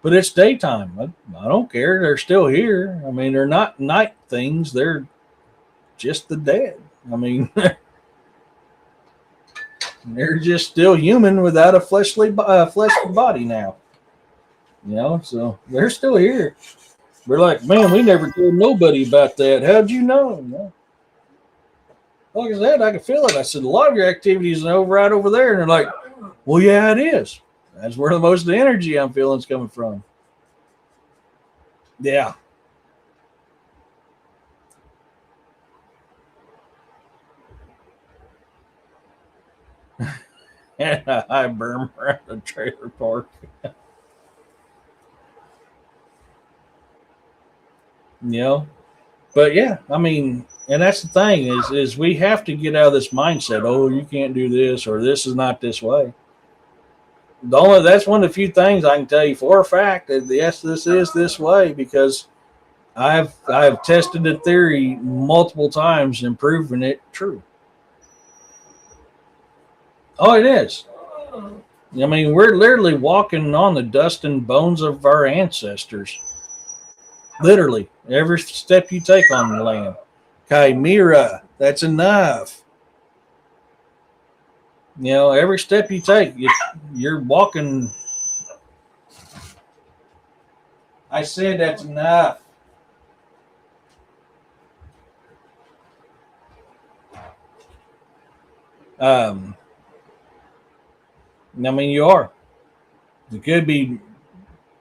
But it's daytime. I don't care. They're still here. I mean, they're not night things. They're just the dead. I mean, they're just still human without a fleshly body now. So they're still here. We're like, man, we never told nobody about that. How'd you know? Like I said, I can feel it. I said, a lot of your activities are right over there. And they're like, well, yeah, it is. That's where the most of the energy I'm feeling is coming from. Yeah. And a high berm around the trailer park. you know, but yeah, I mean, and that's the thing is we have to get out of this mindset. Oh, you can't do this, or this is not this way. That's one of the few things I can tell you for a fact that yes, this is this way because I've tested the theory multiple times and proven it true. Oh, it is. I mean, we're literally walking on the dust and bones of our ancestors. Literally, every step you take on the land. Chimera, that's enough. Every step you take, you're walking. I said that's enough. Um, I mean, you are. It could be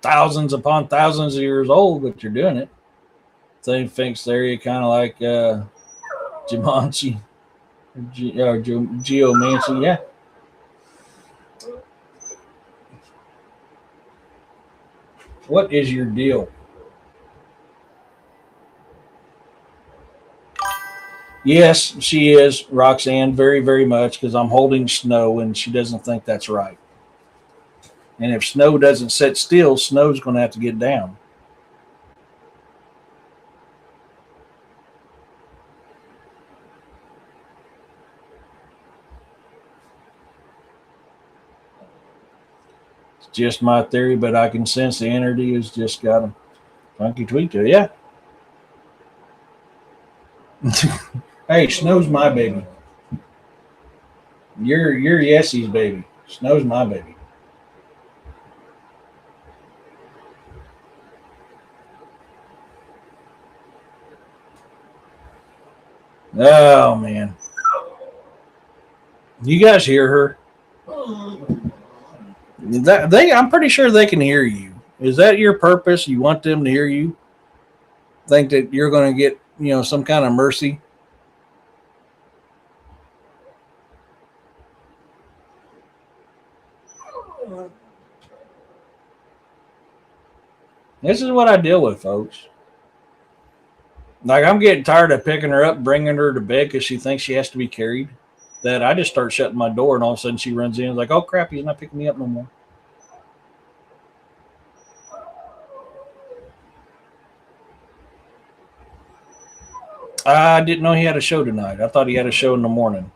thousands upon thousands of years old, but you're doing it. Same thinks area, kind of like Jumanji, Geomancy. Yeah. What is your deal? Yes, she is, Roxanne, very, very much, because I'm holding Snow and she doesn't think that's right. And if Snow doesn't sit still, Snow's going to have to get down. It's just my theory, but I can sense the energy has just got a funky tweak to it. Yeah. Hey, Snow's my baby. You're Yessie's baby. Snow's my baby. Oh man. You guys hear her? I'm pretty sure they can hear you. Is that your purpose? You want them to hear you? Think that you're going to get, some kind of mercy? This is what I deal with, folks. Like I'm getting tired of picking her up, bringing her to bed because she thinks she has to be carried. That I just start shutting my door, and all of a sudden she runs in and is like, "Oh crap, he's not picking me up no more." I didn't know he had a show tonight. I thought he had a show in the morning.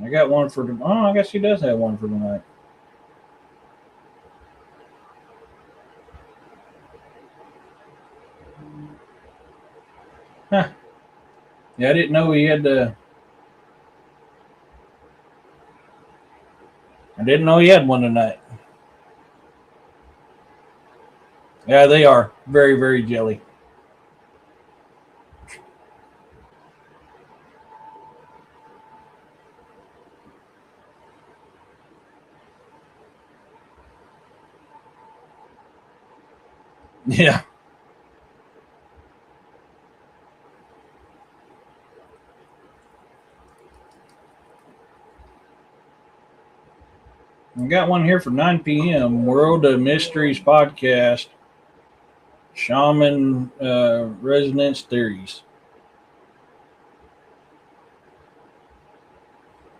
I got one for. Oh, I guess he does have one for tonight. Huh. Yeah, I didn't know he had the. I didn't know he had one tonight. Yeah, they are very, very jelly. Yeah. I got one here for 9 p.m. World of Mysteries podcast. Shaman Resonance Theories.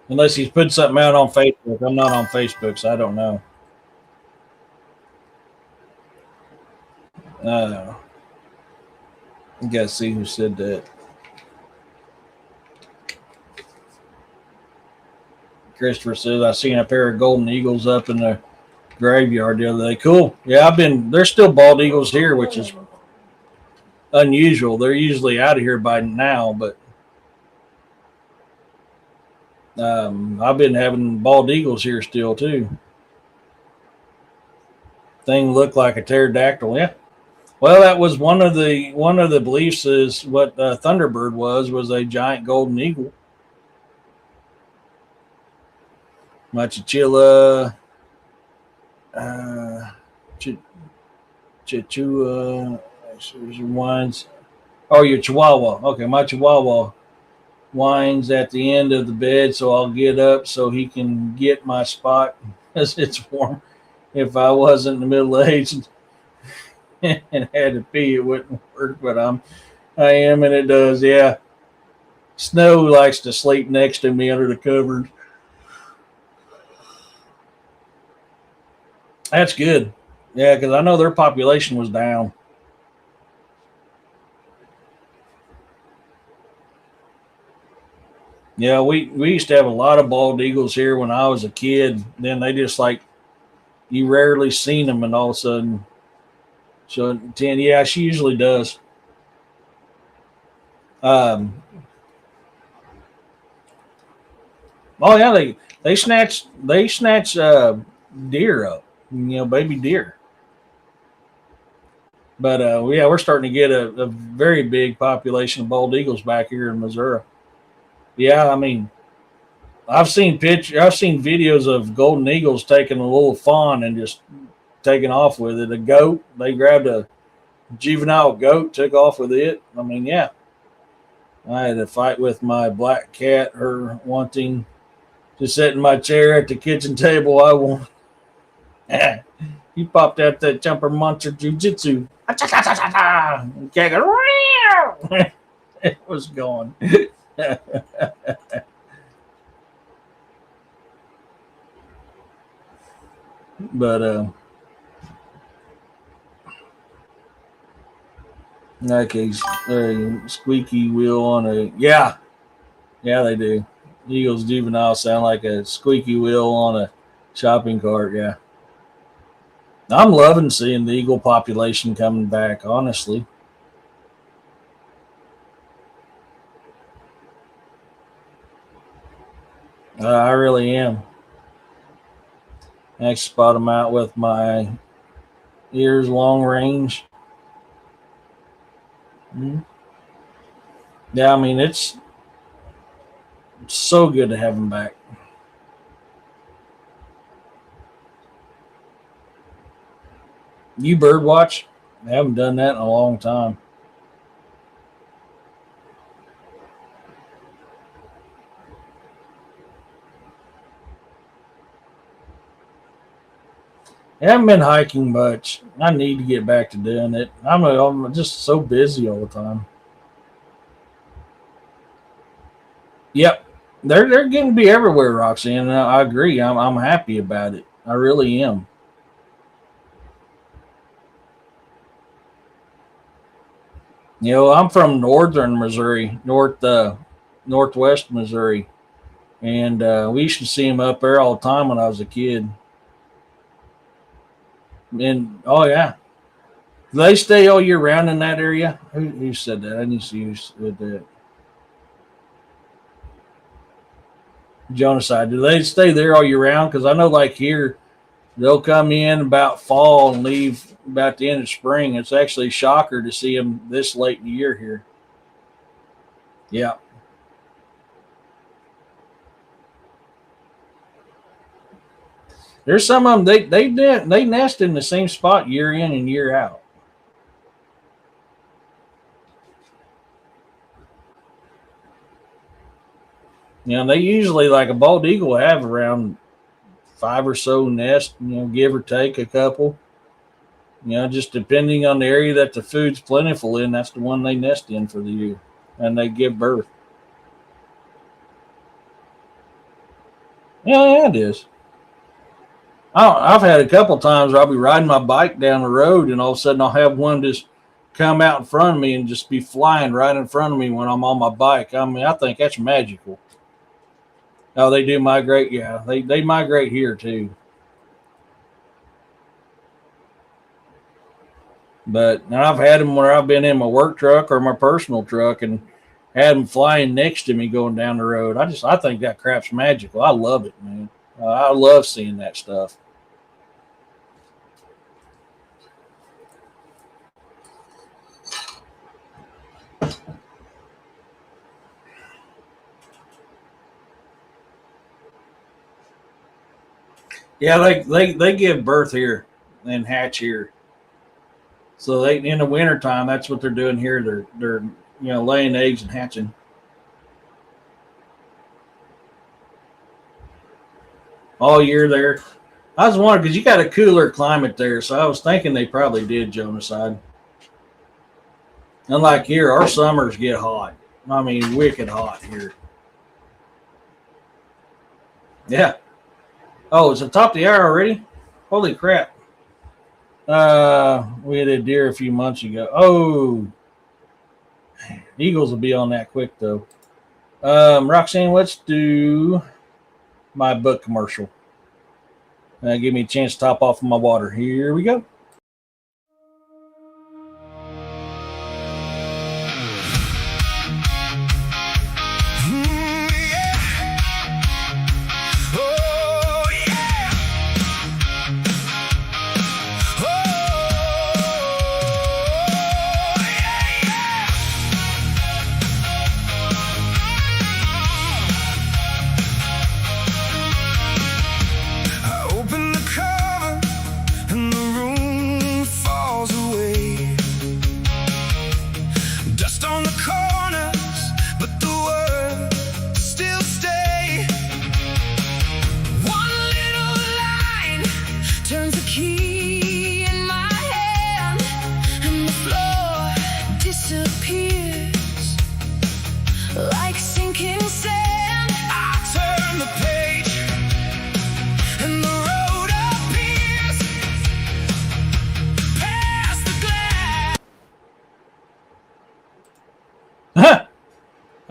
Unless he's put something out on Facebook. I'm not on Facebook, so I don't know. You gotta see who said that. Christopher says I seen a pair of golden eagles up in the graveyard the other day. Cool. Yeah, there's still bald eagles here, which is unusual. They're usually out of here by now, but I've been having bald eagles here still too. Thing looked like a pterodactyl. Yeah. Well, that was one of the beliefs is what Thunderbird was a giant golden eagle. Machachilla, Chichua, whines. Oh, your Chihuahua. Okay, my Chihuahua whines at the end of the bed, so I'll get up so he can get my spot because it's warm. If I wasn't in the middle aged and had to pee, it wouldn't work. But I am, and it does. Yeah. Snow likes to sleep next to me under the covers. That's good. Yeah, because I know their population was down. Yeah, we used to have a lot of bald eagles here when I was a kid. Then they just like you rarely seen them, and all of a sudden, so 10. Yeah, she usually does. Um, oh yeah, they snatch deer up, baby deer. But yeah, we're starting to get a very big population of bald eagles back here in Missouri. Yeah, I mean, I've seen videos of golden eagles taking a little fawn and just taking off with it. A goat, they grabbed a juvenile goat, took off with it. I mean, yeah. I had a fight with my black cat, her wanting to sit in my chair at the kitchen table. I won't. He popped out that jumper monster jujitsu. Cat goes, it was gone. But okay, squeaky wheel on a yeah, they do. Eagles juvenile sound like a squeaky wheel on a shopping cart. Yeah, I'm loving seeing the eagle population coming back. Honestly, I really am. I spot them out with my ears long range. Mm-hmm. Yeah, I mean it's so good to have them back. You bird watch? I haven't done that in a long time. I haven't been hiking much. I need to get back to doing it. I'm just so busy all the time. Yep, they're getting to be everywhere, Roxanne. And I agree. I'm happy about it. I really am. I'm from northern Missouri, northwest Missouri, and we used to see them up there all the time when I was a kid. And oh yeah, do they stay all year round in that area? Who said that? I need to see who said that. Jonaside, do they stay there all year round? Because I know, like here, They'll come in about fall and leave about the end of spring. It's actually a shocker to see them this late in the year here. Yeah. There's some of them they nest in the same spot year in and year out. You know, they usually like a bald eagle will have around 5 or so nests, give or take a couple. Just depending on the area that the food's plentiful in, that's the one they nest in for the year, and they give birth. Yeah, it is. I've had a couple times where I'll be riding my bike down the road, and all of a sudden I'll have one just come out in front of me and just be flying right in front of me when I'm on my bike. I mean, I think that's magical. Oh, they do migrate. Yeah, they migrate here too. But I've had them where I've been in my work truck or my personal truck and had them flying next to me going down the road. I think that crap's magical. I love it, man. I love seeing that stuff. Yeah, they give birth here and hatch here. So they in the wintertime, that's what they're doing here. They're laying eggs and hatching. All year there. I was wondering because you got a cooler climate there, so I was thinking they probably did Jonaside. Unlike here, our summers get hot. I mean, wicked hot here. Yeah. Oh, it's the top of the hour already? Holy crap. We had a deer a few months ago. Oh, eagles will be on that quick though. Roxanne, let's do my book commercial. Give me a chance to top off my water. Here we go.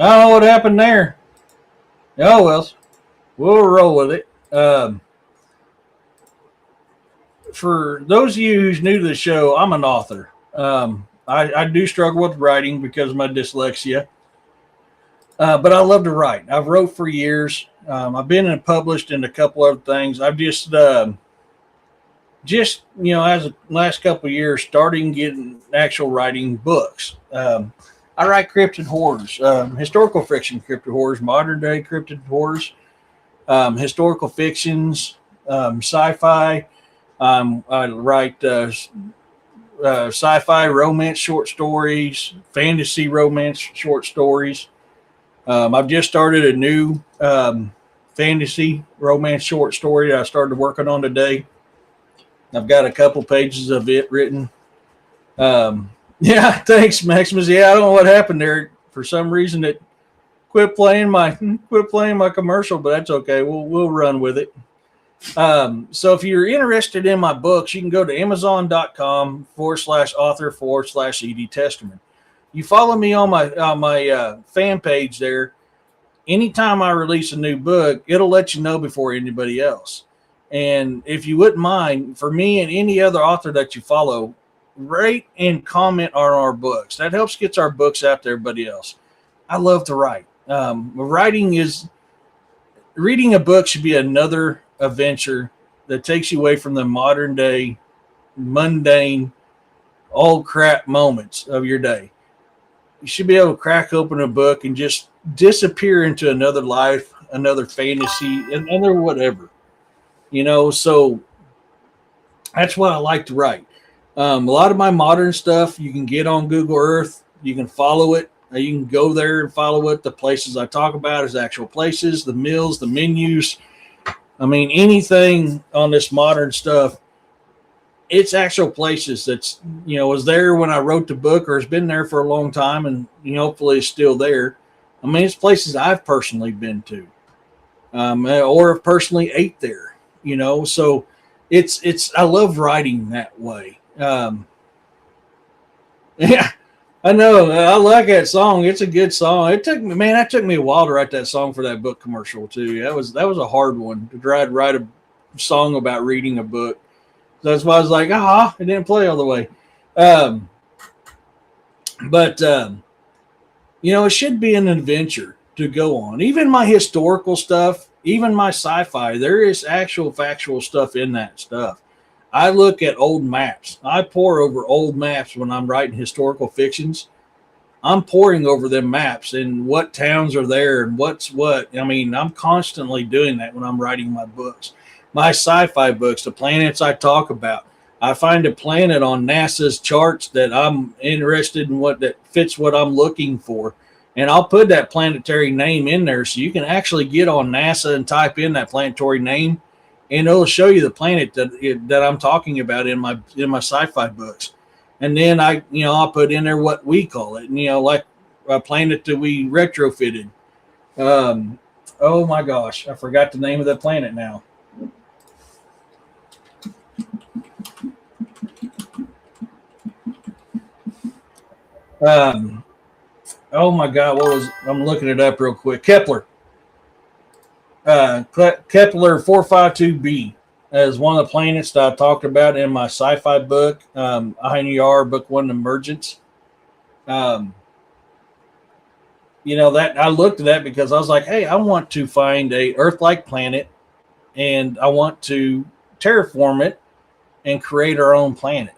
I don't know what happened there. Oh, well, we'll roll with it. For those of you who's new to the show, I'm an author. I do struggle with writing because of my dyslexia, but I love to write. I've wrote for years. I've been published in a couple other things. I've just as the last couple of years, starting getting actual writing books. I write cryptid horrors, historical fiction cryptid horrors, modern day cryptid horrors, historical fictions, sci-fi. I write sci-fi romance short stories, fantasy romance short stories. I've just started a new fantasy romance short story that I started working on today. I've got a couple pages of it written. Yeah, thanks, Maximus. Yeah, I don't know what happened there. For some reason, it quit playing my commercial, but that's okay. We'll run with it. So if you're interested in my books, you can go to Amazon.com/author/ED Testament. You follow me on my fan page there. Anytime I release a new book, it'll let you know before anybody else. And if you wouldn't mind, for me and any other author that you follow, rate and comment on our books. That helps get our books out to everybody else. I love to write. Reading a book should be another adventure that takes you away from the modern day, mundane, all crap moments of your day. You should be able to crack open a book and just disappear into another life, another fantasy, another whatever. So that's what I like to write. A lot of my modern stuff you can get on Google Earth. You can follow it. You can go there and follow it. The places I talk about is actual places, the meals, the menus. I mean, anything on this modern stuff, it's actual places that's, was there when I wrote the book or has been there for a long time and, hopefully is still there. I mean, it's places I've personally been to or have personally ate there, so I love writing that way. Yeah, I know. I like that song. It's a good song. That took me a while to write that song for that book commercial too. That was a hard one to try to write a song about reading a book. That's why I was like, it didn't play all the way. But it should be an adventure to go on. Even my historical stuff, even my sci-fi, there is actual factual stuff in that stuff. I look at old maps. I pore over old maps when I'm writing historical fictions. I'm poring over them maps and what towns are there and what's what. I mean, I'm constantly doing that when I'm writing my books. My sci-fi books, the planets I talk about. I find a planet on NASA's charts that I'm interested in, that fits what I'm looking for. And I'll put that planetary name in there so you can actually get on NASA and type in that planetary name, and it'll show you the planet that I'm talking about in my sci-fi books. And then I'll put in there what we call it, like a planet that we retrofitted. Oh my gosh, I forgot the name of the planet now. Oh my God, I'm looking it up real quick. Kepler. Kepler 452b is one of the planets that I talked about in my sci-fi book, INER Book 1 Emergence. That I looked at that because I was like, hey, I want to find a Earth-like planet and I want to terraform it and create our own planet.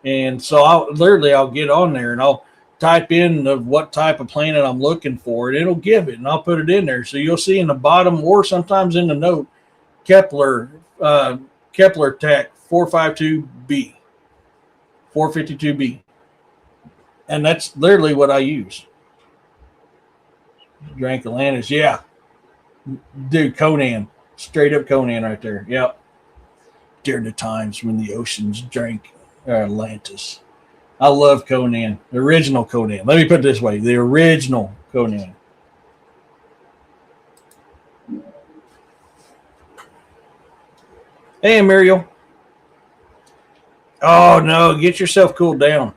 And so I'll get on there and I'll type in what type of planet I'm looking for, and it'll give it, and I'll put it in there. So you'll see in the bottom or sometimes in the note, Kepler Tech 452b, 452b, and that's literally what I use. Drank Atlantis, yeah, dude, Conan, straight up Conan right there. Yep. During the times when the oceans drank Atlantis. I love Conan, the original Conan. Let me put it this way, the original Conan. Hey, Muriel. Oh, no, get yourself cooled down.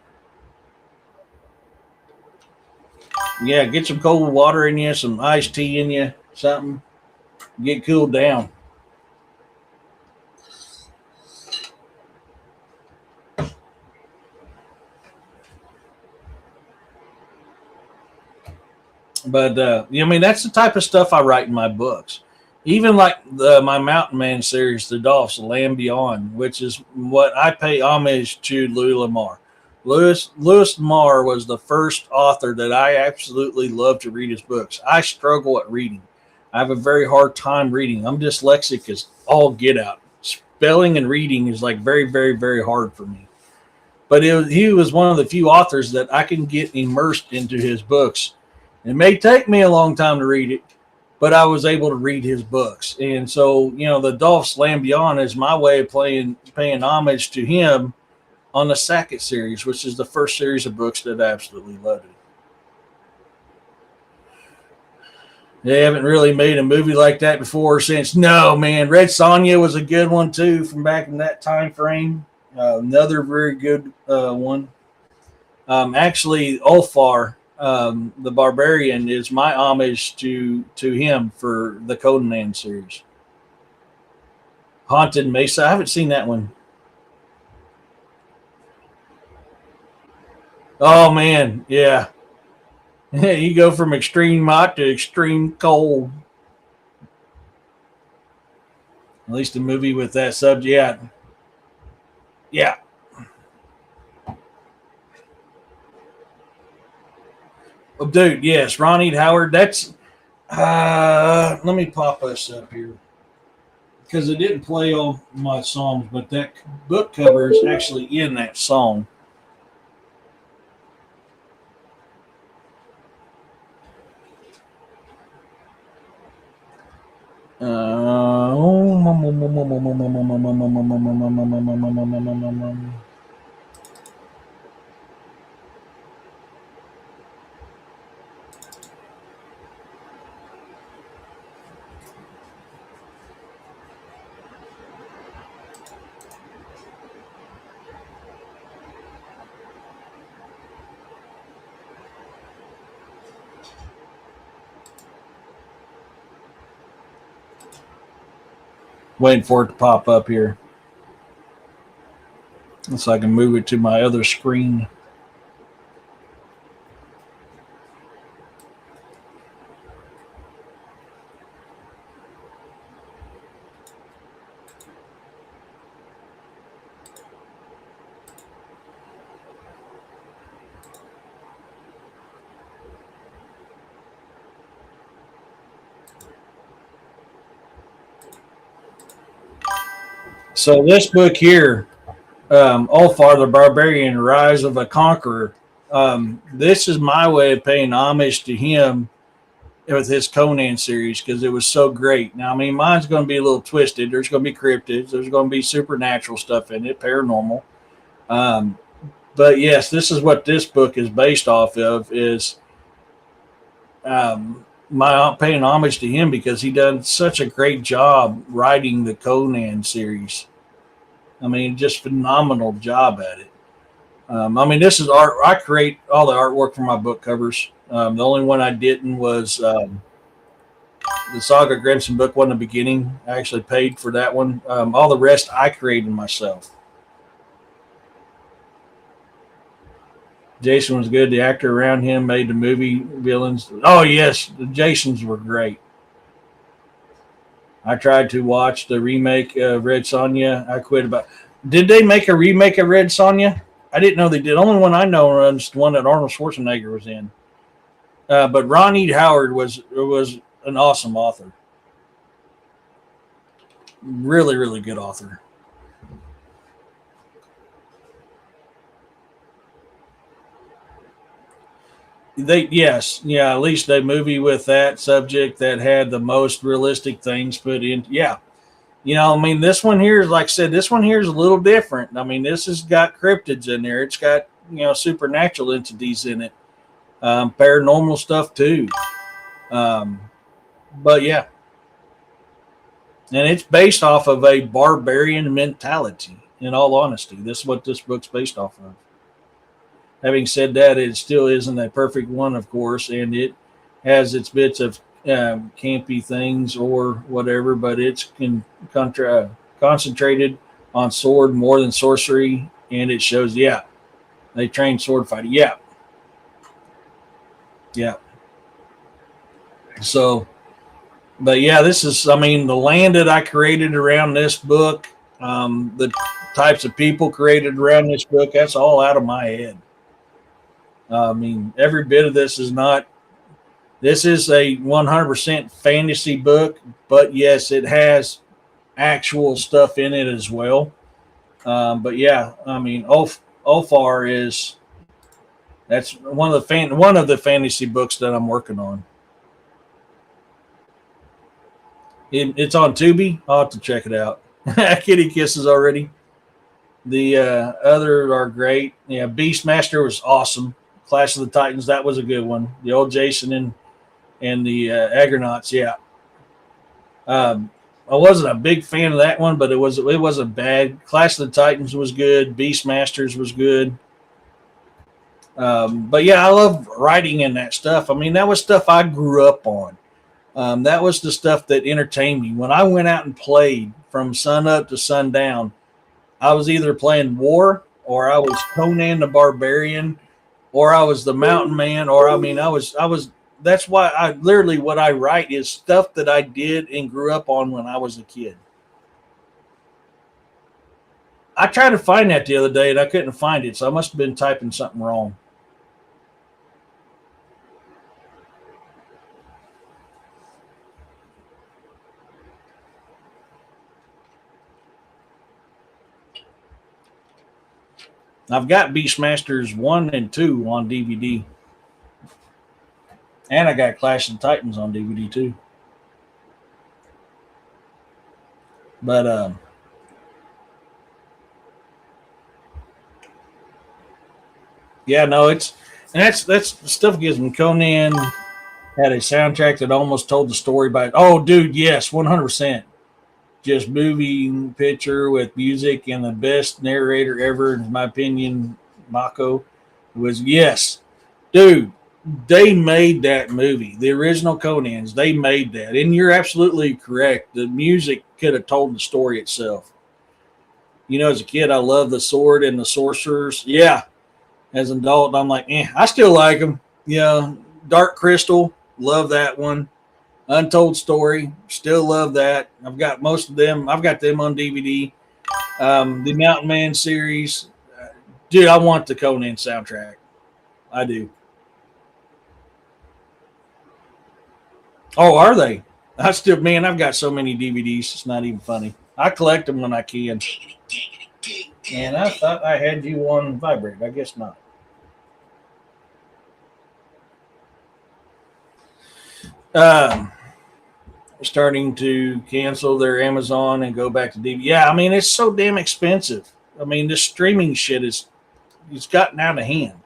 Yeah, get some cold water in you, some iced tea in you, something. Get cooled down. But that's the type of stuff I write in my books. Even like my Mountain Man series, The Dolphs, The Land Beyond, which is what I pay homage to Louis L'Amour. Louis L'Amour was the first author that I absolutely love to read his books. I struggle at reading. I have a very hard time reading. I'm dyslexic as all get out. Spelling and reading is like very, very, very hard for me. But he was one of the few authors that I can get immersed into his books. It may take me a long time to read it, but I was able to read his books. And so, The Dolphs Land Beyond is my way of paying homage to him on the Sackett series, which is the first series of books that I absolutely loved. They haven't really made a movie like that before or since. No, man. Red Sonja was a good one, too, from back in that time frame. Another very good one. Actually, Ulfar, the Barbarian, is my homage to him for the Conan series. Haunted Mesa. I haven't seen that one. Oh, man. Yeah. You go from extreme hot to extreme cold. At least a movie with that subject. Yeah. Yeah. Oh, dude, yes. Ronnie Howard. That's. Let me pop us up here. Because it didn't play all my songs, but that book cover is actually in that song. Waiting for it to pop up here. So I can move it to my other screen. So this book here, Ulfar the Barbarian, Rise of a Conqueror. This is my way of paying homage to him with his Conan series because it was so great. Now, I mean, mine's going to be a little twisted. There's going to be cryptids. There's going to be supernatural stuff in it, paranormal. Um, but yes, this is what this book is based off of. Is my paying homage to him because he done such a great job writing the Conan series. I mean, just phenomenal job at it. I mean, this is art. I create all the artwork for my book covers. The only one I didn't was the Saga Grimson book one in the beginning. I actually paid for that one. All the rest I created myself. Jason was good. The actor around him made the movie villains. Oh yes, the Jasons were great. I tried to watch the remake of Red Sonja. I quit about. Did they make a remake of Red Sonja? I didn't know they did. Only one I know is the one that Arnold Schwarzenegger was in. But Ron E. Howard was an awesome author. Really, really good author. At least a movie with that subject that had the most realistic things put in. Yeah, I mean, this one here is like I said, this one here is a little different. I mean, this has got cryptids in there. It's got supernatural entities in it, paranormal stuff too. Um, but yeah, and it's based off of a barbarian mentality. In all honesty, this is what this book's based off of. Having said that, it still isn't a perfect one, of course, and it has its bits of campy things or whatever, but it's concentrated on sword more than sorcery, and it shows, they train sword fighting. Yeah. So, but yeah, this is, I mean, the land that I created around this book, the types of people created around this book, that's all out of my head. I mean, every bit of this is not. This is a 100% fantasy book, but yes, it has actual stuff in it as well. But yeah, I mean, Ulfar is that's one of the fantasy books that I'm working on. It's on Tubi. I'll have to check it out. Kitty kisses already. The other are great. Yeah, Beastmaster was awesome. Clash of the Titans, that was a good one. The old Jason and the Agronauts, yeah. I wasn't a big fan of that one, but it wasn't bad. Clash of the Titans was good. Beastmasters was good. But yeah, I love writing in that stuff. I mean, that was stuff I grew up on. That was the stuff that entertained me. When I went out and played from sun up to sundown, I was either playing war or I was Conan the Barbarian or I was the Mountain Man, or I mean, I was. That's why I literally what I write is stuff that I did and grew up on when I was a kid. I tried to find that the other day and I couldn't find it, so I must have been typing something wrong. I've got Beastmasters 1 and 2 on DVD. And I got Clash of the Titans on DVD too. But yeah, no, it's and that's stuff gives me. Conan had a soundtrack that almost told the story by oh dude, yes, 100%. Just moving picture with music and the best narrator ever, in my opinion, Mako was yes. Dude, they made that movie. The original Conans, they made that. And you're absolutely correct. The music could have told the story itself. You know, as a kid, I loved the sword and the sorcerers. Yeah. As an adult, I'm like, I still like them. Yeah. Dark Crystal, love that one. Untold Story, still love that. I've got most of them. I've got them on DVD. The Mountain Man series. Dude, I want the Conan soundtrack. I do. Oh, are they? I still, man, I've got so many DVDs. It's not even funny. I collect them when I can. And I thought I had you on vibrate. I guess not. Starting to cancel their Amazon and go back to DVD. Yeah, I mean, it's so damn expensive. I mean, this streaming shit it's gotten out of hand.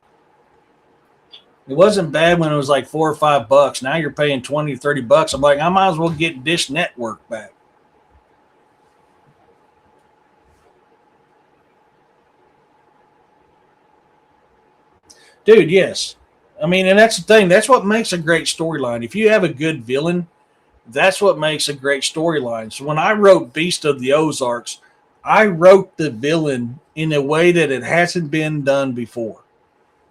It wasn't bad when it was like $4 or $5. Now you're paying $20 to $30. I'm like, I might as well get Dish Network back. Dude, yes. I mean, and that's the thing. That's what makes a great storyline. If you have a good villain, that's what makes a great storyline. So when I wrote Beast of the Ozarks, I wrote the villain in a way that it hasn't been done before.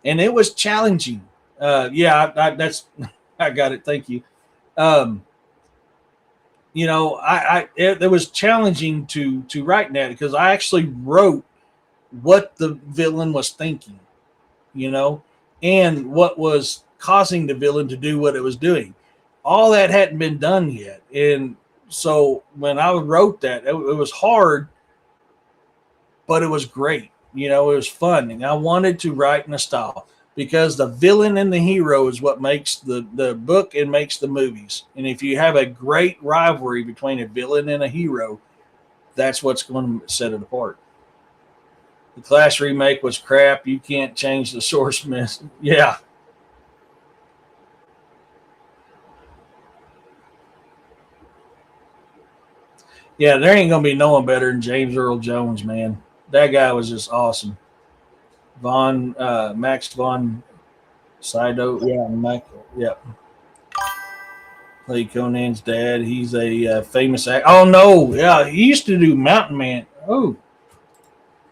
And it was challenging. That's I got it. Thank you. You know, it was challenging to write that because I actually wrote what the villain was thinking, you know, and what was causing the villain to do what it was doing. All that hadn't been done yet. And so when I wrote that, it was hard, but it was great. You know, it was fun. And I wanted to write in a style because the villain and the hero is what makes the book and makes the movies. And if you have a great rivalry between a villain and a hero, that's what's going to set it apart. The Clash remake was crap. You can't change the source mess. Yeah. Yeah, there ain't going to be no one better than James Earl Jones, man. That guy was just awesome. Max von Sydow. Yeah, Yep. Played Conan's dad. He's a famous actor. Oh, no. Yeah, he used to do Mountain Man. Oh,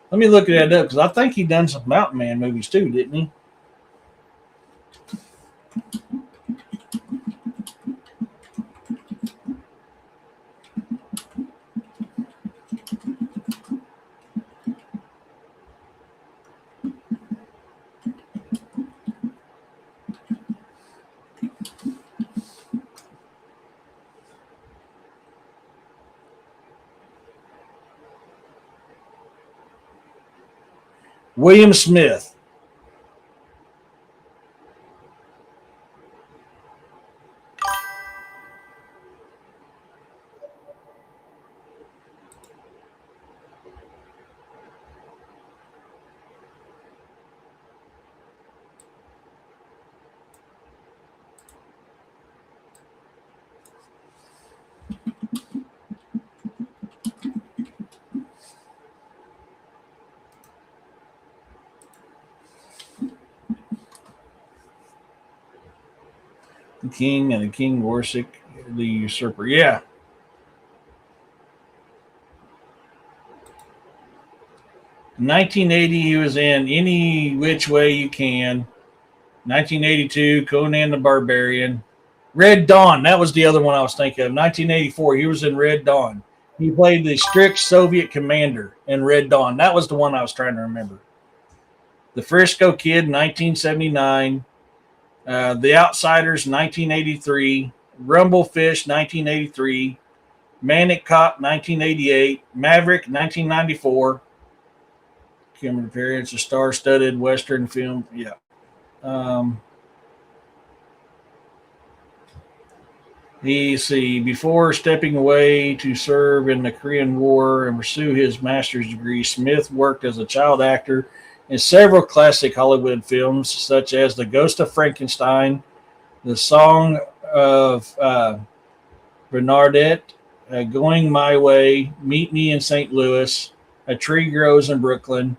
let me look that up because I think he done some Mountain Man movies too, didn't he? William Smith. The King and the King Warsick, the Usurper. Yeah. In 1980, he was in Any Which Way You Can. 1982, Conan the Barbarian. Red Dawn, that was the other one I was thinking of. 1984, he was in Red Dawn. He played the strict Soviet commander in Red Dawn. That was the one I was trying to remember. The Frisco Kid, 1979. The Outsiders, 1983. Rumblefish, 1983. Manic Cop, 1988. Maverick, 1994. Cameron Perry, it's a star-studded Western film. Yeah. Before stepping away to serve in the Korean War and pursue his master's degree, Smith worked as a child actor in several classic Hollywood films, such as The Ghost of Frankenstein, The Song of Bernadette, Going My Way, Meet Me in St. Louis, A Tree Grows in Brooklyn,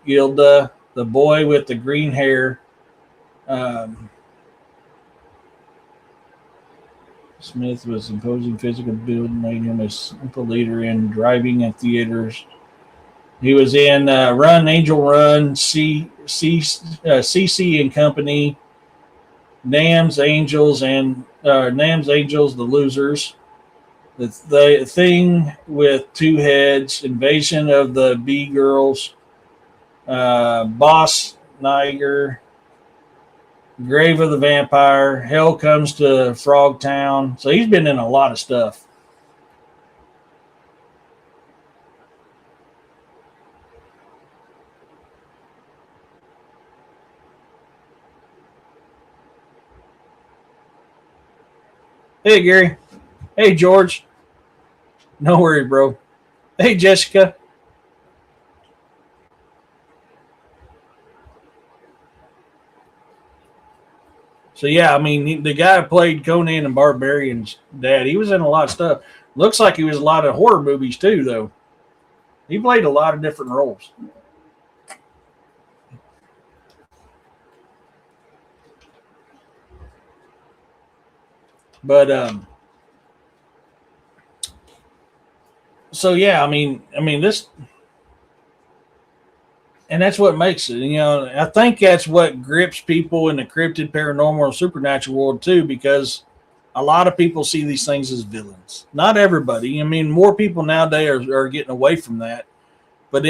Gilda, The Boy with the Green Hair. Smith was imposing physical build, made him a simple leader in driving and theaters. He was in Run, Angel Run, CC and Company, Nam's Angels, and Nam's Angels, The Losers, the Thing with Two Heads, Invasion of the Bee Girls, Boss Niger, Grave of the Vampire, Hell Comes to Frogtown. So he's been in a lot of stuff. Hey, Gary. Hey, George. No worries, bro. Hey, Jessica. So, yeah, I mean, the guy who played Conan and Barbarian's dad, he was in a lot of stuff. Looks like he was in a lot of horror movies, too, though. He played a lot of different roles. But, so, yeah, I mean, this, and that's what makes it. You know, I think that's what grips people in the cryptid, paranormal, and supernatural world too, because a lot of people see these things as villains. Not everybody. I mean, more people nowadays are getting away from that. But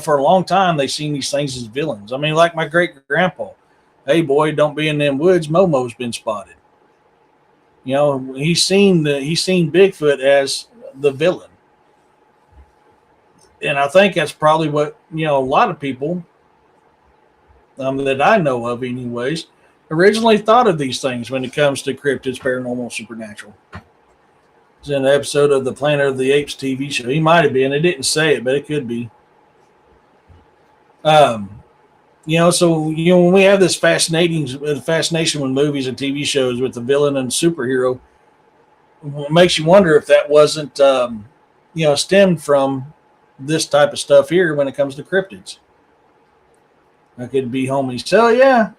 for a long time, they've seen these things as villains. I mean, like my great grandpa. Hey, boy, don't be in them woods. Momo's been spotted. You know, he's seen Bigfoot as the villain. And I think that's probably what, a lot of people that I know of anyways, originally thought of these things when it comes to cryptids, paranormal, supernatural. It's in an episode of the Planet of the Apes TV show. He might have been. It didn't say it, but it could be. So, when we have this fascination with movies and TV shows with the villain and superhero, it makes you wonder if that wasn't, stemmed from this type of stuff here when it comes to cryptids. I could be homies. So yeah,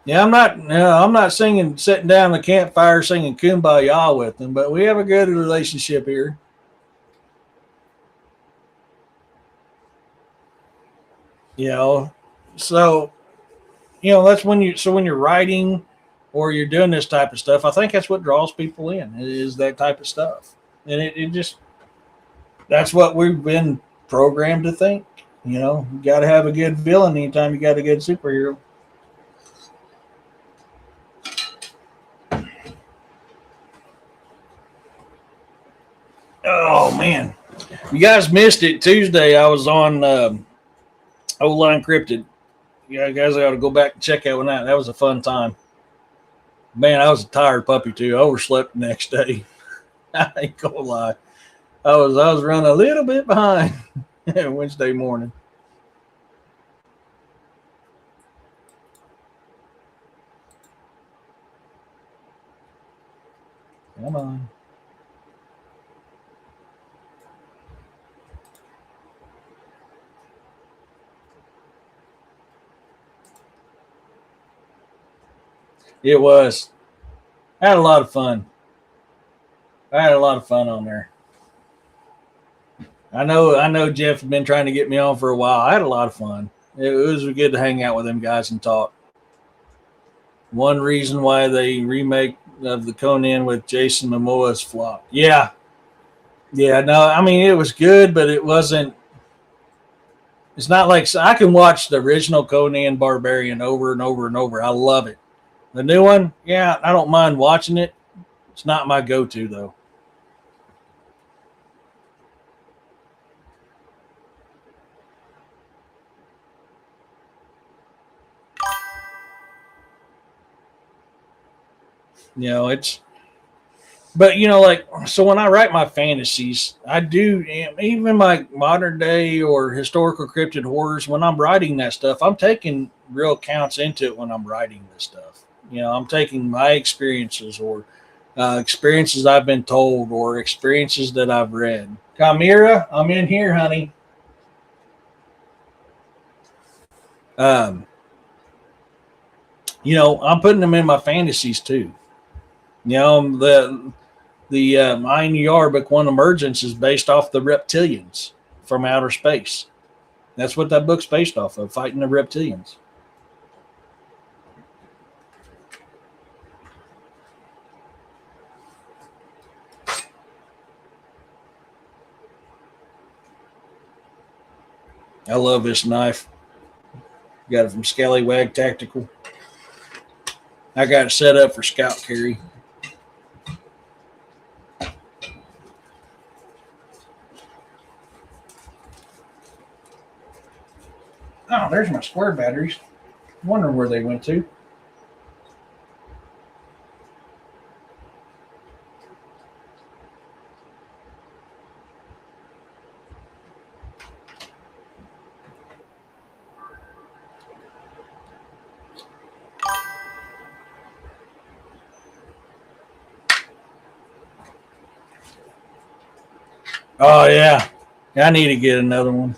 I'm not sitting down the campfire singing Kumbaya with them, but we have a good relationship here. So that's when you're writing or you're doing this type of stuff. I think that's what draws people in is that type of stuff, and it just. That's what we've been programmed to think. You got to have a good villain anytime you got a good superhero. Oh, man. You guys missed it. Tuesday, I was on O-Line Cryptid. Yeah, guys, I ought to go back and check out that. That was a fun time. Man, I was a tired puppy, too. I overslept the next day. I ain't gonna lie. I was running a little bit behind Wednesday morning. Come on. It was. I had a lot of fun. I had a lot of fun on there. I know Jeff has been trying to get me on for a while. I had a lot of fun. It was good to hang out with them guys and talk. One reason why they remake of the Conan with Jason Momoa's flop. Yeah, yeah. No, I mean it was good, but it wasn't. It's not like so I can watch the original Conan Barbarian over and over and over. I love it. The new one, yeah, I don't mind watching it. It's not my go-to though. You know, it's but like so when I write my fantasies, I do even my modern day or historical cryptid horrors. When I'm writing that stuff, I'm taking real counts into it when I'm writing this stuff. I'm taking my experiences or experiences I've been told or experiences that I've read. Chimera, I'm in here, honey. Um, I'm putting them in my fantasies too. The Mayan Yarbuk One Emergence is based off the reptilians from outer space. That's what that book's based off of, fighting the reptilians. I love this knife. Got it from Scallywag Tactical. I got it set up for scout carry. Oh, there's my square batteries. Wondering where they went to. Oh yeah, I need to get another one.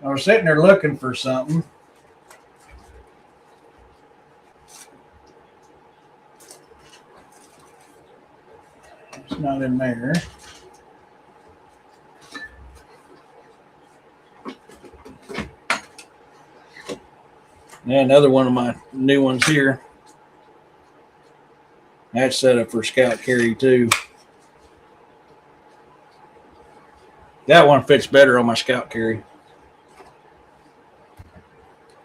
I was sitting there looking for something. It's not in there. Yeah, another one of my new ones here. That's set up for scout carry too. That one fits better on my scout carry.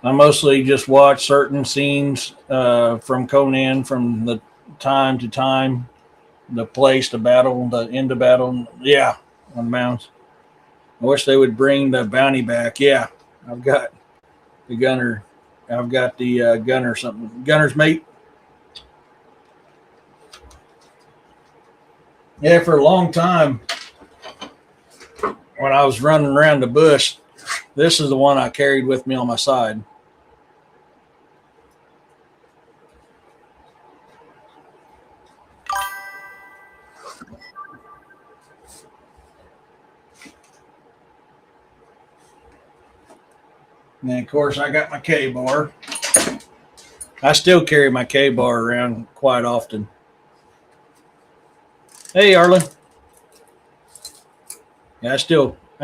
I mostly just watch certain scenes from Conan from the time to time, the place, the battle, the end of battle. Yeah, on mounts. I wish they would bring the bounty back. Yeah, I've got the gunner. I've got the gunner something. Gunner's mate. Yeah, for a long time, when I was running around the bush, this is the one I carried with me on my side. And then, of course, I got my K-bar. I still carry my K-bar around quite often. Hey, Arlen. Yeah, I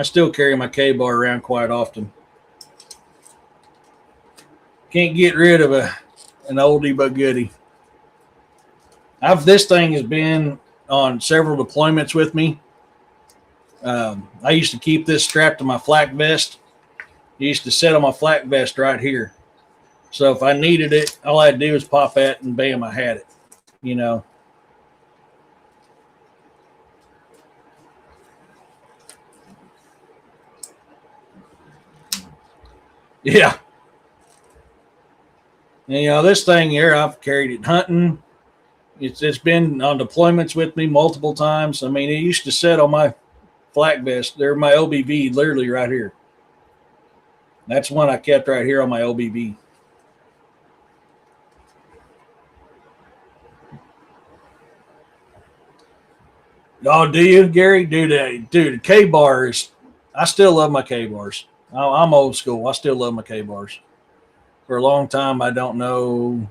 still carry my K-bar around quite often. Can't get rid of an oldie but goodie. This thing has been on several deployments with me. I used to keep this strapped to my flak vest. It used to sit on my flak vest right here. So if I needed it, all I had to do was pop that and bam, I had it. Yeah. And, this thing here, I've carried it hunting. It's been on deployments with me multiple times. I mean, it used to sit on my flak vest. They're my OBV, literally right here. That's one I kept right here on my OBV. Oh, do you, Gary? Dude, K-bars. I still love my K-bars. I'm old school. I still love my K-bars. For a long time, I don't know.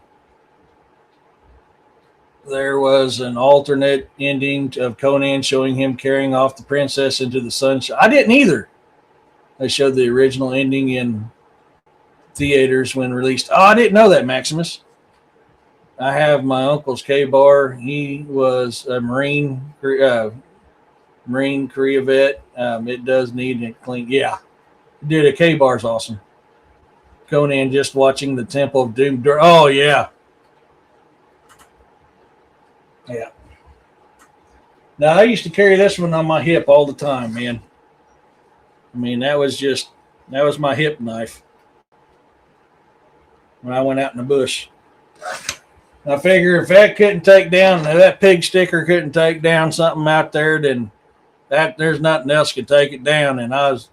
There was an alternate ending of Conan showing him carrying off the princess into the sunshine. I didn't either. They showed the original ending in theaters when released. Oh, I didn't know that, Maximus. I have my uncle's K bar. He was a Marine Korea vet. It does need it clean. Yeah, dude, a K bar's awesome. Conan just watching the Temple of Doom. Oh yeah, yeah. Now I used to carry this one on my hip all the time, man. I mean, that was my hip knife when I went out in the bush. I figure if that couldn't take down that pig sticker couldn't take down something out there, then that there's nothing else could take it down, and I was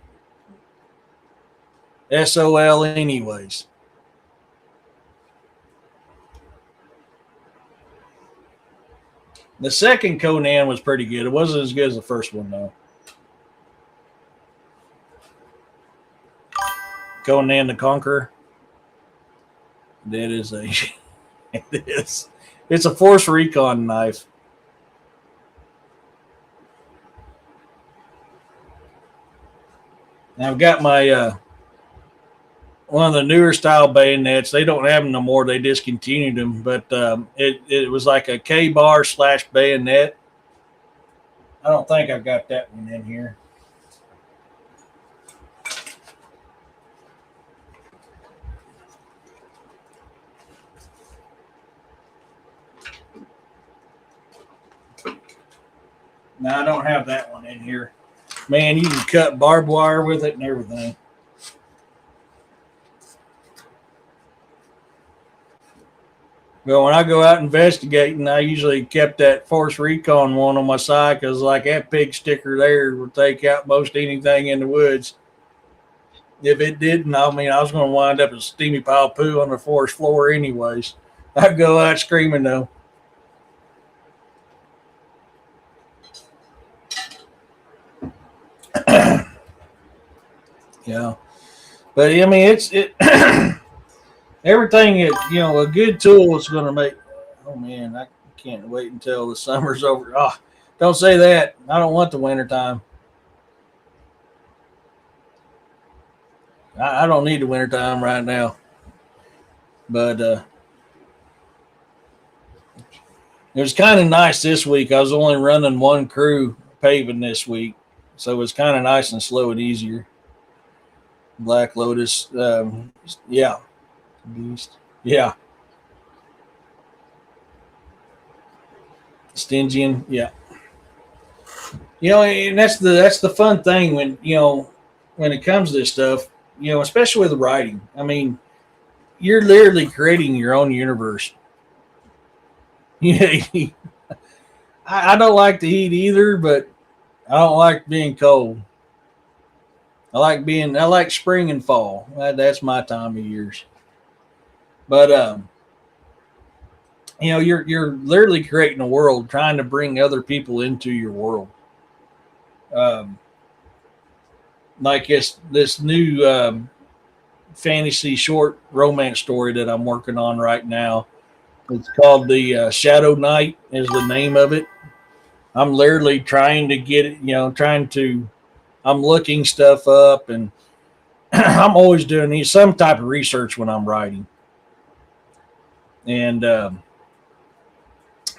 SOL anyways. The second Conan was pretty good. It wasn't as good as the first one though. Conan the Conqueror. That is a it is. It's a Force Recon knife. Now I've got my one of the newer style bayonets. They don't have them no more. They discontinued them, but it was like a K bar / bayonet. I don't think I've got that one in here. No, I don't have that one in here. Man, you can cut barbed wire with it and everything. Well, when I go out investigating, I usually kept that Force Recon one on my side because, like, that pig sticker there will take out most anything in the woods. If it didn't, I mean, I was going to wind up a steamy pile of poo on the forest floor anyways. I'd go out screaming, though. Yeah. But, I mean, it everything, a good tool is going to make, oh, man, I can't wait until the summer's over. Oh, don't say that. I don't want the winter time. I don't need the winter time right now. But it was kind of nice this week. I was only running one crew paving this week. So it was kind of nice and slow and easier. Black Lotus. Yeah. Beast. Yeah. Stygian. Yeah. And that's the fun thing when it comes to this stuff, especially with writing. I mean, you're literally creating your own universe. Yeah. I don't like the heat either, but I don't like being cold. I like spring and fall. That's my time of years. But you're literally creating a world, trying to bring other people into your world. Like this new fantasy short romance story that I'm working on right now. It's called the Shadow Knight is the name of it. I'm literally trying to get it, I'm looking stuff up, and I'm always doing some type of research when I'm writing. And, but,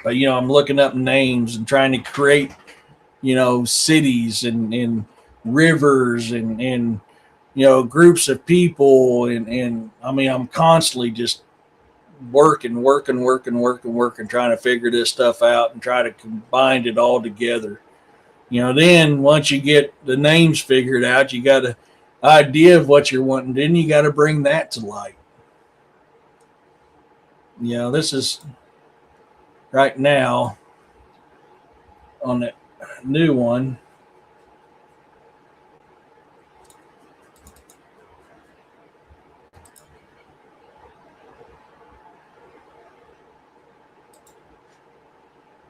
I'm looking up names and trying to create, cities and rivers and groups of people. And I mean, I'm constantly just working, trying to figure this stuff out and try to combine it all together. Then once you get the names figured out, you got an idea of what you're wanting. Then you got to bring that to light. This is right now on that new one.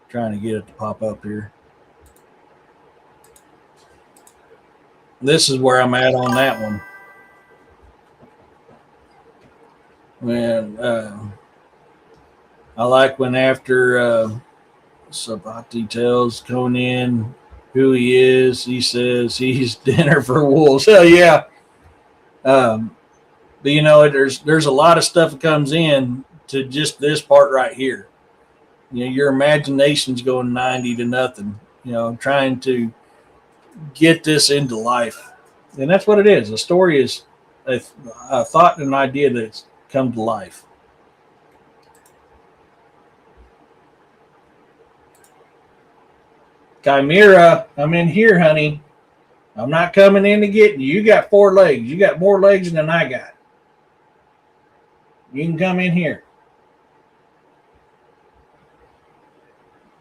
Trying to get it to pop up here. This is where I'm at on that one. When I like when after Sabati tells Conan who he is, he says he's dinner for wolves. Hell yeah. But there's a lot of stuff that comes in to just this part right here. You know, your imagination's going 90 to nothing. You know, trying to get this into life, and that's what it is. A story is a thought and an idea that's come to life. Chimera, I'm in here, honey. I'm not coming in to get you. You got 4 legs. You got more legs than I got. You can come in here.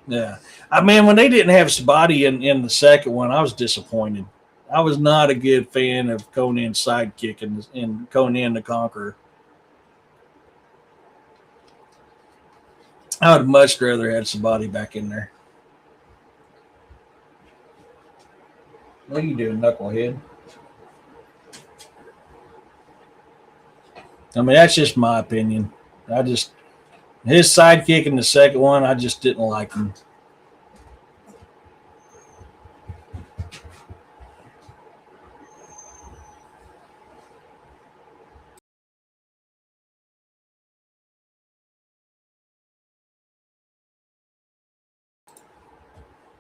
Yeah. I mean, when they didn't have Sabati in the second one, I was disappointed. I was not a good fan of Conan's sidekick in Conan the Conqueror. I would much rather had Sabati back in there. What are you doing, knucklehead? I mean, that's just my opinion. His sidekick in the second one, I just didn't like him.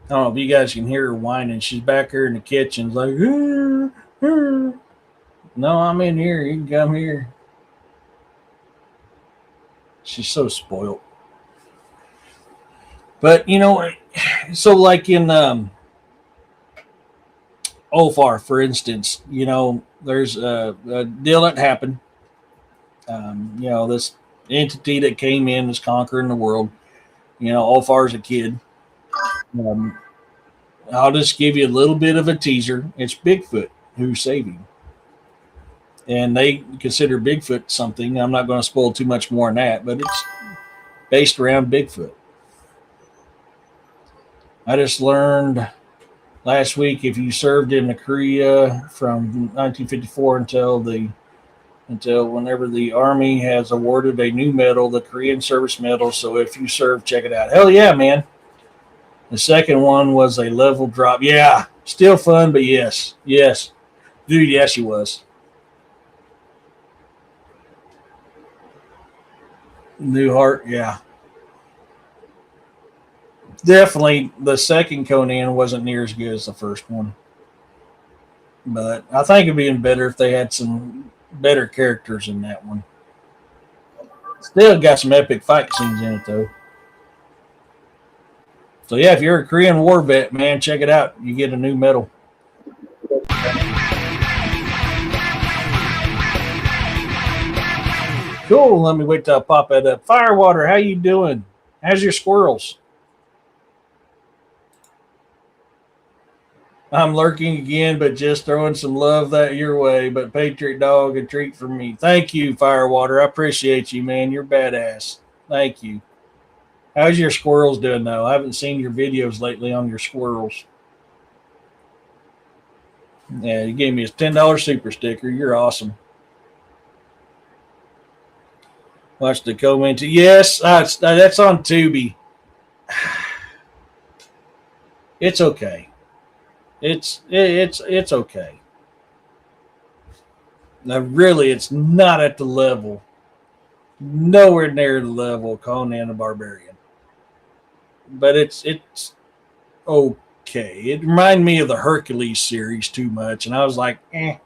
I don't know if you guys can hear her whining. She's back here in the kitchen, like, no, I'm in here. You can come here. She's so spoiled. But you know, so like in Olfar, for instance, you know, there's a deal that happened. You know, this entity that came in is conquering the world. You know, Olfar's a kid. Um, I'll just give you a little bit of a teaser. It's Bigfoot who's saving. And they consider Bigfoot something. I'm not going to spoil too much more on that, but it's based around Bigfoot. I just learned last week if you served in the Korea from 1954 until whenever the Army has awarded a new medal, the Korean Service Medal. So if you serve, check it out. Hell yeah, man. The second one was a level drop. Yeah, still fun, but yes. Dude, yes, she was. New Heart, yeah. Definitely the second Conan wasn't near as good as the first one. But I think it'd be better if they had some better characters in that one. Still got some epic fight scenes in it, though. So, yeah, if you're a Korean War vet, man, check it out. You get a new medal. Cool. Let me wait till I pop that up. Firewater, how you doing? How's your squirrels? I'm lurking again, but just throwing some love that your way. But Patriot Dog, a treat for me. Thank you, Firewater. I appreciate you, man. You're badass. Thank you. How's your squirrels doing, though? I haven't seen your videos lately on your squirrels. Yeah, you gave me a $10 super sticker. You're awesome. Watch the comment. Yes, that's on Tubi. It's okay. It's okay. Now, really, it's not at the level, nowhere near the level of Conan the Barbarian. But it's okay. It reminded me of the Hercules series too much, and I was like, eh.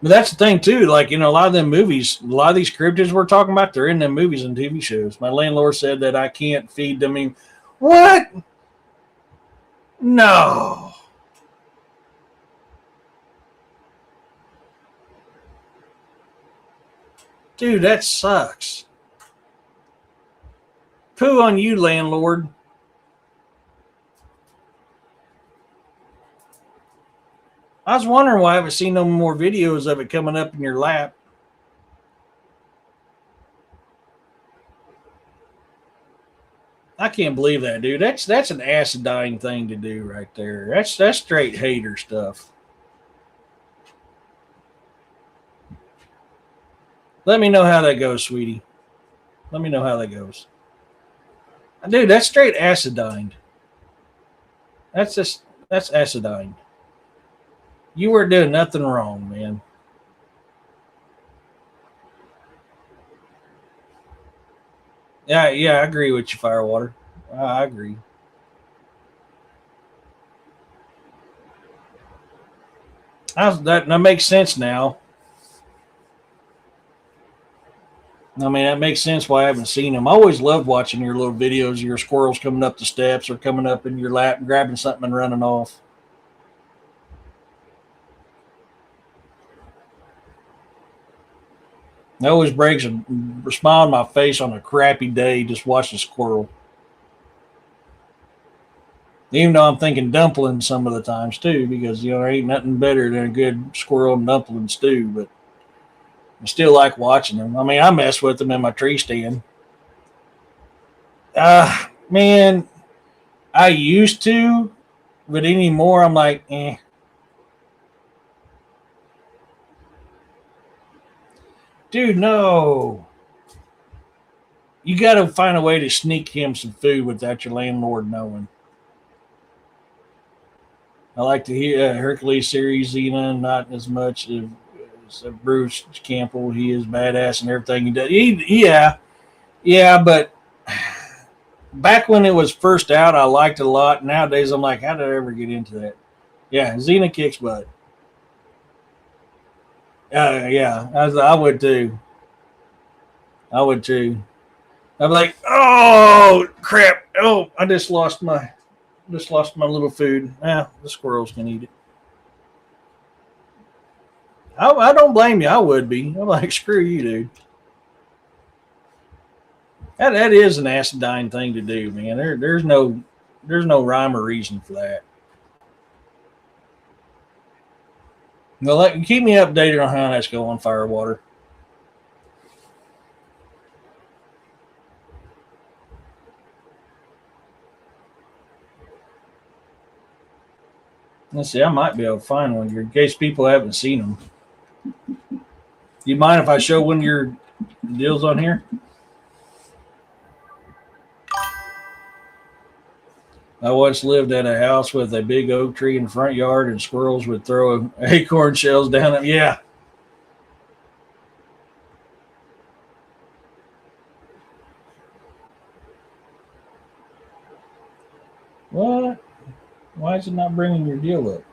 But that's the thing too. Like, you know, a lot of them movies, a lot of these cryptids we're talking about, they're in them movies and TV shows. My landlord said that I can't feed them. I mean, what? No. Dude, that sucks. Poo on you, landlord. I was wondering why I haven't seen no more videos of it coming up in your lap. I can't believe that, dude. That's an acidine thing to do right there. That's straight hater stuff. Let me know how that goes, sweetie. Let me know how that goes. Dude, that's straight acidine. That's acidine. You weren't doing nothing wrong, man. Yeah, I agree with you, Firewater. I agree. That makes sense now. I mean, that makes sense why I haven't seen them. I always loved watching your little videos of your squirrels coming up the steps or coming up in your lap and grabbing something and running off. It always breaks a smile on my face on a crappy day just watching a squirrel. Even though I'm thinking dumplings some of the times too, because there ain't nothing better than a good squirrel and dumpling stew. But I still like watching them. I mean, I mess with them in my tree stand. Man, I used to, but anymore I'm like, eh. Dude, no. You got to find a way to sneak him some food without your landlord knowing. I like to hear Hercules series, Xena, not as much as Bruce Campbell. He is badass and everything he does. Yeah, but back when it was first out, I liked it a lot. Nowadays, I'm like, how did I ever get into that? Yeah, Xena kicks butt. Yeah, I would too. I would too. I'm like, oh crap! Oh, I just lost my little food. The squirrels can eat it. I don't blame you. I would be. I'm like, screw you, dude. That is an acidine thing to do, man. There's no rhyme or reason for that. Well, keep me updated on how that's going, Firewater. Let's see. I might be able to find one here in case people haven't seen them. Do you mind if I show one of your deals on here? I once lived at a house with a big oak tree in the front yard, and squirrels would throw acorn shells down it. Yeah. What? Why is it not bringing your deal up?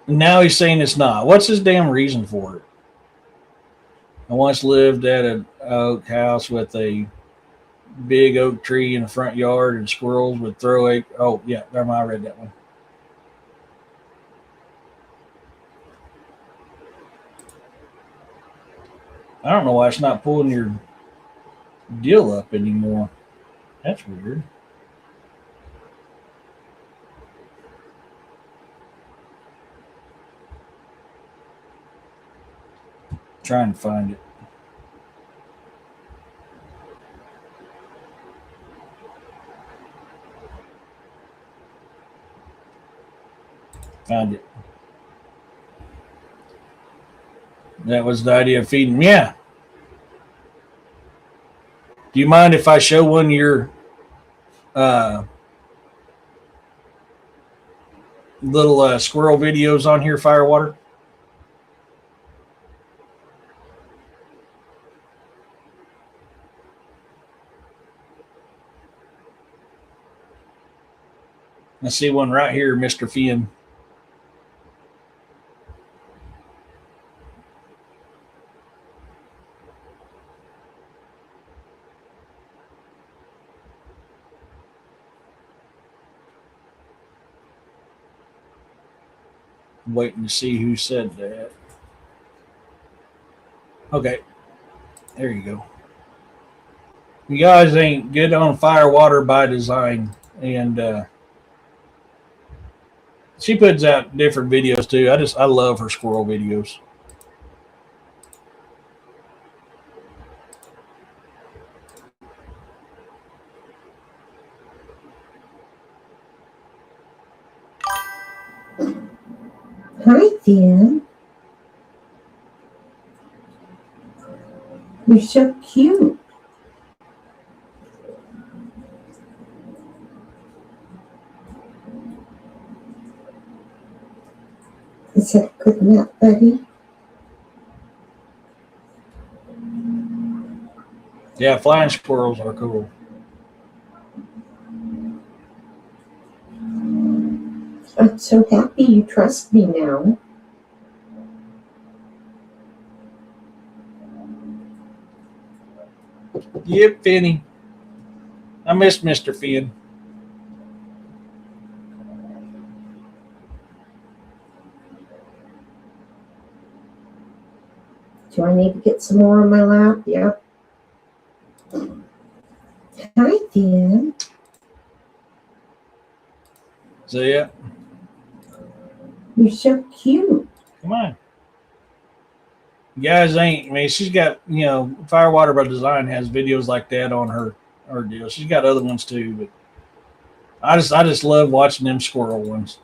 Now he's saying it's not. What's his damn reason for it? I once lived at an oak house with a big oak tree in the front yard, and squirrels would throw a. Oh, yeah, never mind. I read that one. I don't know why it's not pulling your deal up anymore. That's weird. Trying to find it. Found it. That was the idea of feeding. Yeah. Do you mind if I show one of your uh, little squirrel videos on here, Firewater? I see one right here, Mr. Finn. Waiting to see who said that. Okay, there you go. You guys ain't good on Firewater by design, and she puts out different videos too. I love her squirrel videos. Hi, Dan. You're so cute. Is that a good nap, buddy? Yeah, flying squirrels are cool. I'm so happy you trust me now. Yep, Finny. I miss Mr. Finn. Do I need to get some more on my lap? Yep. Hi, Finn. So yeah, You're so cute. come on. You guys ain't. I mean, she's got Firewater by Design has videos like that on her deal. She's got other ones too, but I just love watching them squirrel ones.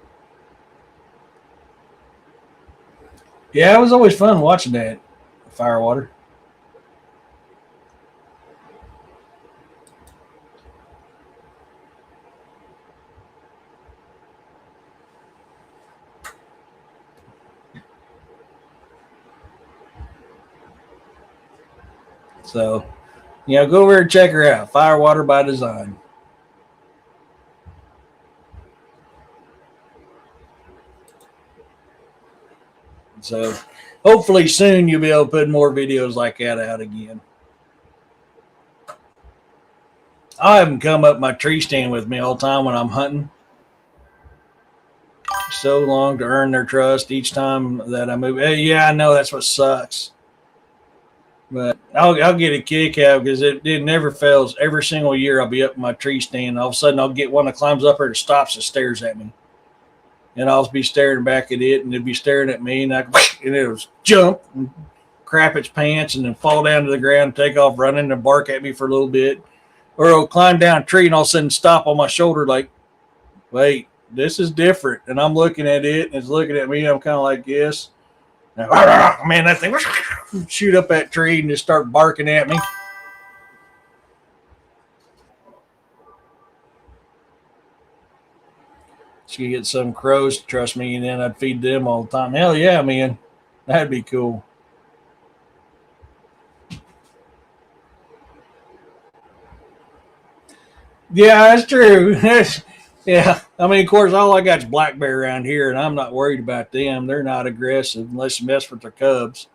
Yeah, it was always fun watching that Firewater. So, go over and check her out. Firewater by Design. So, hopefully soon you'll be able to put more videos like that out again. I have them come up my tree stand with me all the time when I'm hunting. So long to earn their trust each time that I move. Hey, yeah, I know that's what sucks. But I'll get a kick out because it never fails. Every single year I'll be up in my tree stand. And all of a sudden I'll get one that climbs up there and stops and stares at me. And I'll be staring back at it and it'll be staring at me and it'll jump and crap its pants and then fall down to the ground and take off running and bark at me for a little bit. Or it'll climb down a tree and all of a sudden stop on my shoulder like, wait, this is different. And I'm looking at it and it's looking at me. I'm kind of like, yes. And, man, that thing shoot up that tree and just start barking at me. She get some crows to trust me, and then I'd feed them all the time. Hell yeah, man. That'd be cool. Yeah, that's true. Yeah. I mean, of course, all I got is black bear around here, and I'm not worried about them. They're not aggressive unless you mess with their cubs.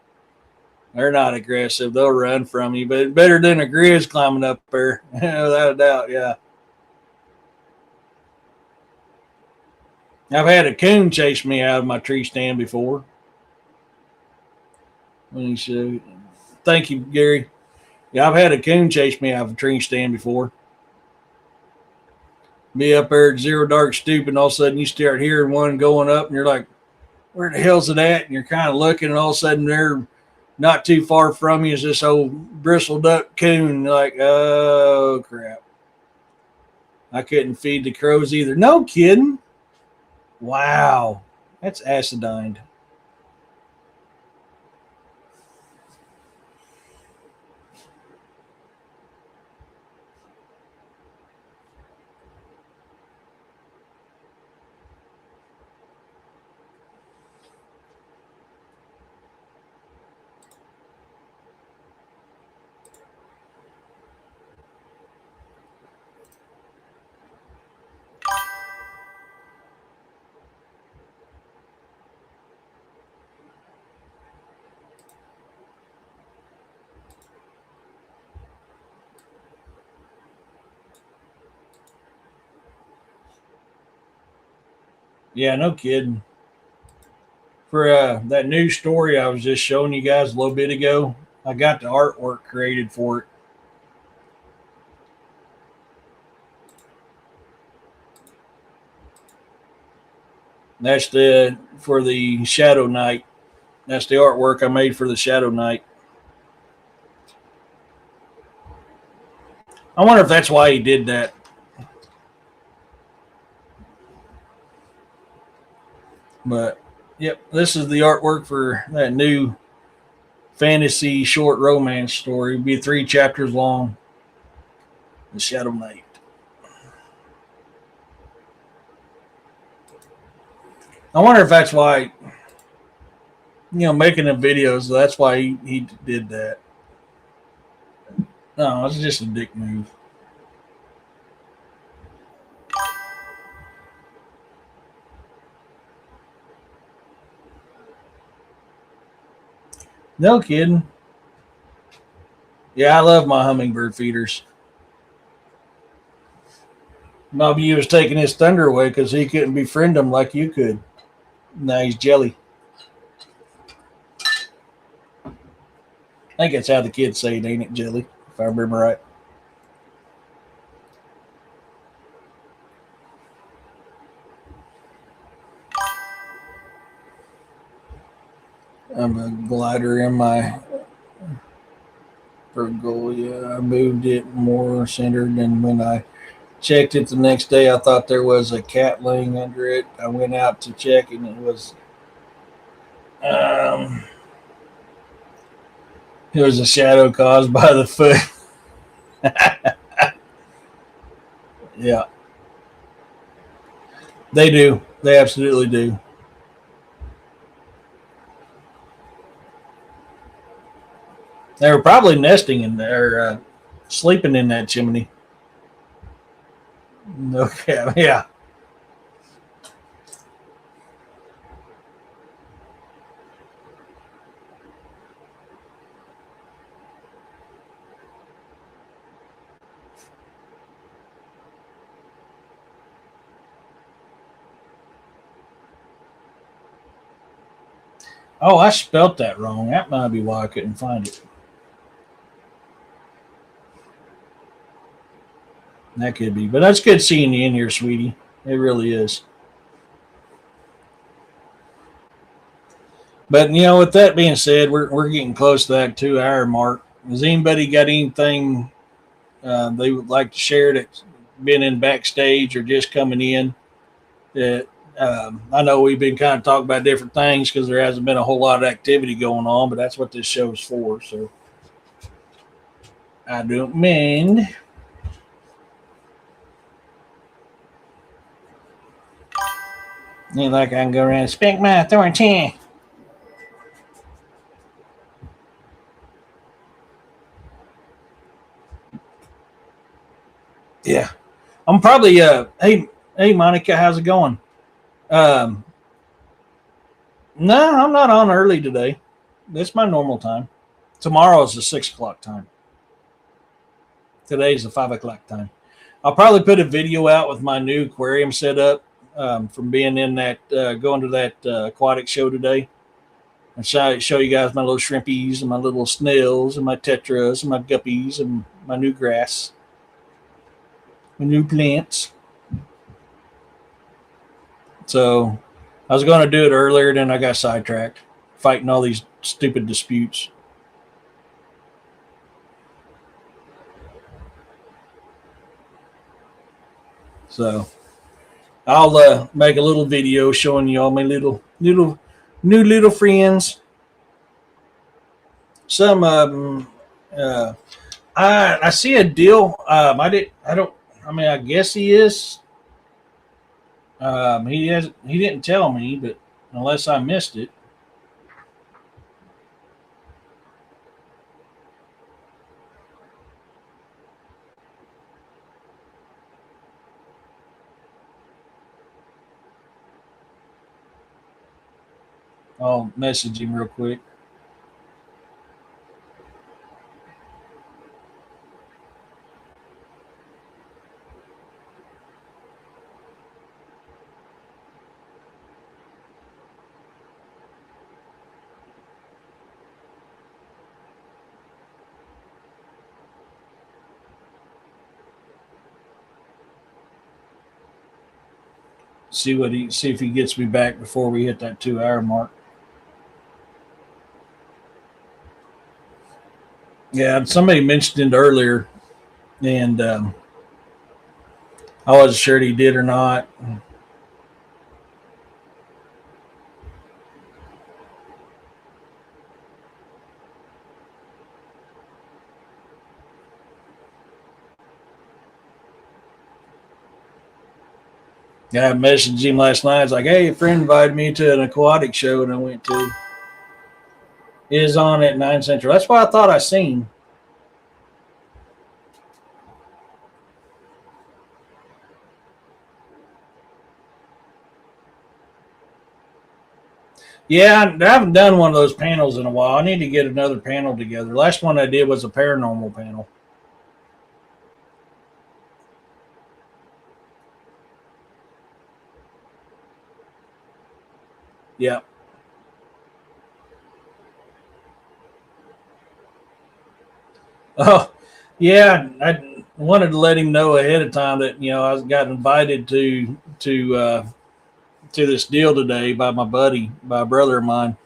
They're not aggressive. They'll run from you, but better than a grizz climbing up there, without a doubt. Yeah. I've had a coon chase me out of my tree stand before. Let me show. Thank you, Gary. Yeah, I've had a coon chase me out of a tree stand before. Be up there at zero dark stoop, and all of a sudden you start hearing one going up, and you're like, "Where the hell's it at?" And you're kind of looking, and all of a sudden they're not too far from you is this old bristled up coon. You're like, oh crap! I couldn't feed the crows either. No kidding. Wow, that's acidine. Yeah, no kidding. For that new story I was just showing you guys a little bit ago, I got the artwork created for it. That's for the Shadow Knight. That's the artwork I made for the Shadow Knight. I wonder if that's why he did that. But yep, this is the artwork for that new fantasy short romance story. It'll be 3 chapters long. The Shadow Knight. I wonder if that's why making the videos. That's why he did that. No, it's just a dick move. No kidding. Yeah, I love my hummingbird feeders. Maybe was taking his thunder away because he couldn't befriend them like you could. Now he's jelly. I think that's how the kids say it, ain't it, jelly? If I remember right. I'm a glider in my Pergolia. I moved it more centered, and when I checked it the next day, I thought there was a cat laying under it. I went out to check, and it was um, a shadow caused by the foot. Yeah, they do. They absolutely do. They were probably nesting in there, sleeping in that chimney. Okay, yeah. Oh, I spelt that wrong. That might be why I couldn't find it. That could be. But that's good seeing you in here, sweetie. It really is. But, with that being said, we're getting close to that 2 hour mark. Has anybody got anything they would like to share that's been in backstage or just coming in? That I know we've been kind of talking about different things because there hasn't been a whole lot of activity going on, but that's what this show's for. So I don't mind. Ain't like I can go around and speak my authority. Yeah. I'm probably hey Monica, how's it going? Um no, I'm not on early today. That's my normal time. Tomorrow is the 6 o'clock time. Today's the 5 o'clock time. I'll probably put a video out with my new aquarium setup from being in that going to that aquatic show today. And show you guys my little shrimpies and my little snails and my tetras and my guppies and my new grass, my new plants. So I was going to do it earlier, then I got sidetracked fighting all these stupid disputes. So I'll make a little video showing you all my little new little friends. Some of them, I see a deal. I guess he is. He didn't tell me, but unless I missed it. I'll message him real quick. See if he gets me back before we hit that 2 hour mark. Yeah, somebody mentioned it earlier, and I wasn't sure if he did or not. Yeah, I messaged him last night. It's like, hey, a friend invited me to an aquatic show, and I went to. is on at 9 Central. That's what I thought I seen. Yeah, I haven't done one of those panels in a while. I need to get another panel together. Last one I did was a paranormal panel. Yeah. Oh, yeah. I wanted to let him know ahead of time that I got invited to this deal today by my buddy, by a brother of mine.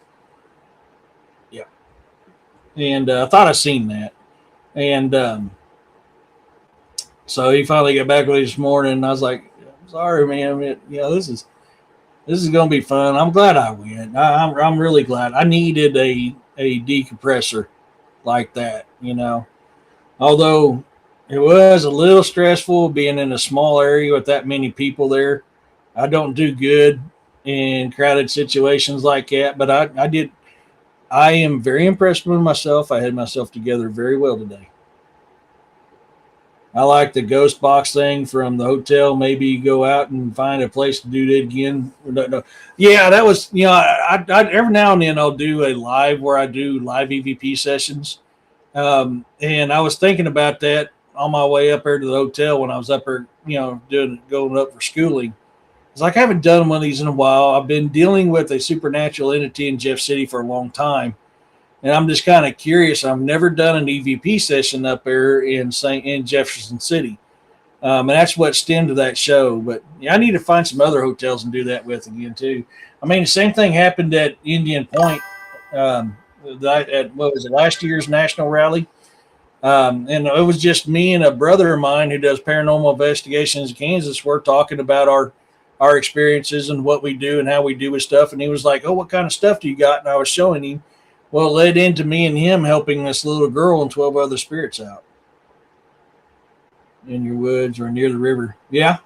Yeah, and I thought I seen that, and so he finally got back with me this morning. And I was like, "Sorry, man. This is gonna be fun. I'm glad I went. I'm really glad. I needed a decompressor like that. Although it was a little stressful being in a small area with that many people there. I don't do good in crowded situations like that, but I did. I am very impressed with myself. I had myself together very well today. I like the ghost box thing from the hotel. Maybe go out and find a place to do that again. No. Yeah, that was, I every now and then I'll do a live where I do live EVP sessions. And I was thinking about that on my way up there to the hotel when I was up there, going up for schooling. It's like I haven't done one of these in a while. I've been dealing with a supernatural entity in Jeff City for a long time, and I'm just kind of curious. I've never done an EVP session up there in Jefferson City, and that's what stemmed to that show. But yeah, I need to find some other hotels and do that with again too. I mean, the same thing happened at Indian Point. At what was it, last year's national rally? And it was just me and a brother of mine who does paranormal investigations in Kansas. We're talking about our experiences and what we do and how we do with stuff. And he was like, "Oh, what kind of stuff do you got?" And I was showing him. Well, it led into me and him helping this little girl and 12 other spirits out in your woods or near the river. Yeah.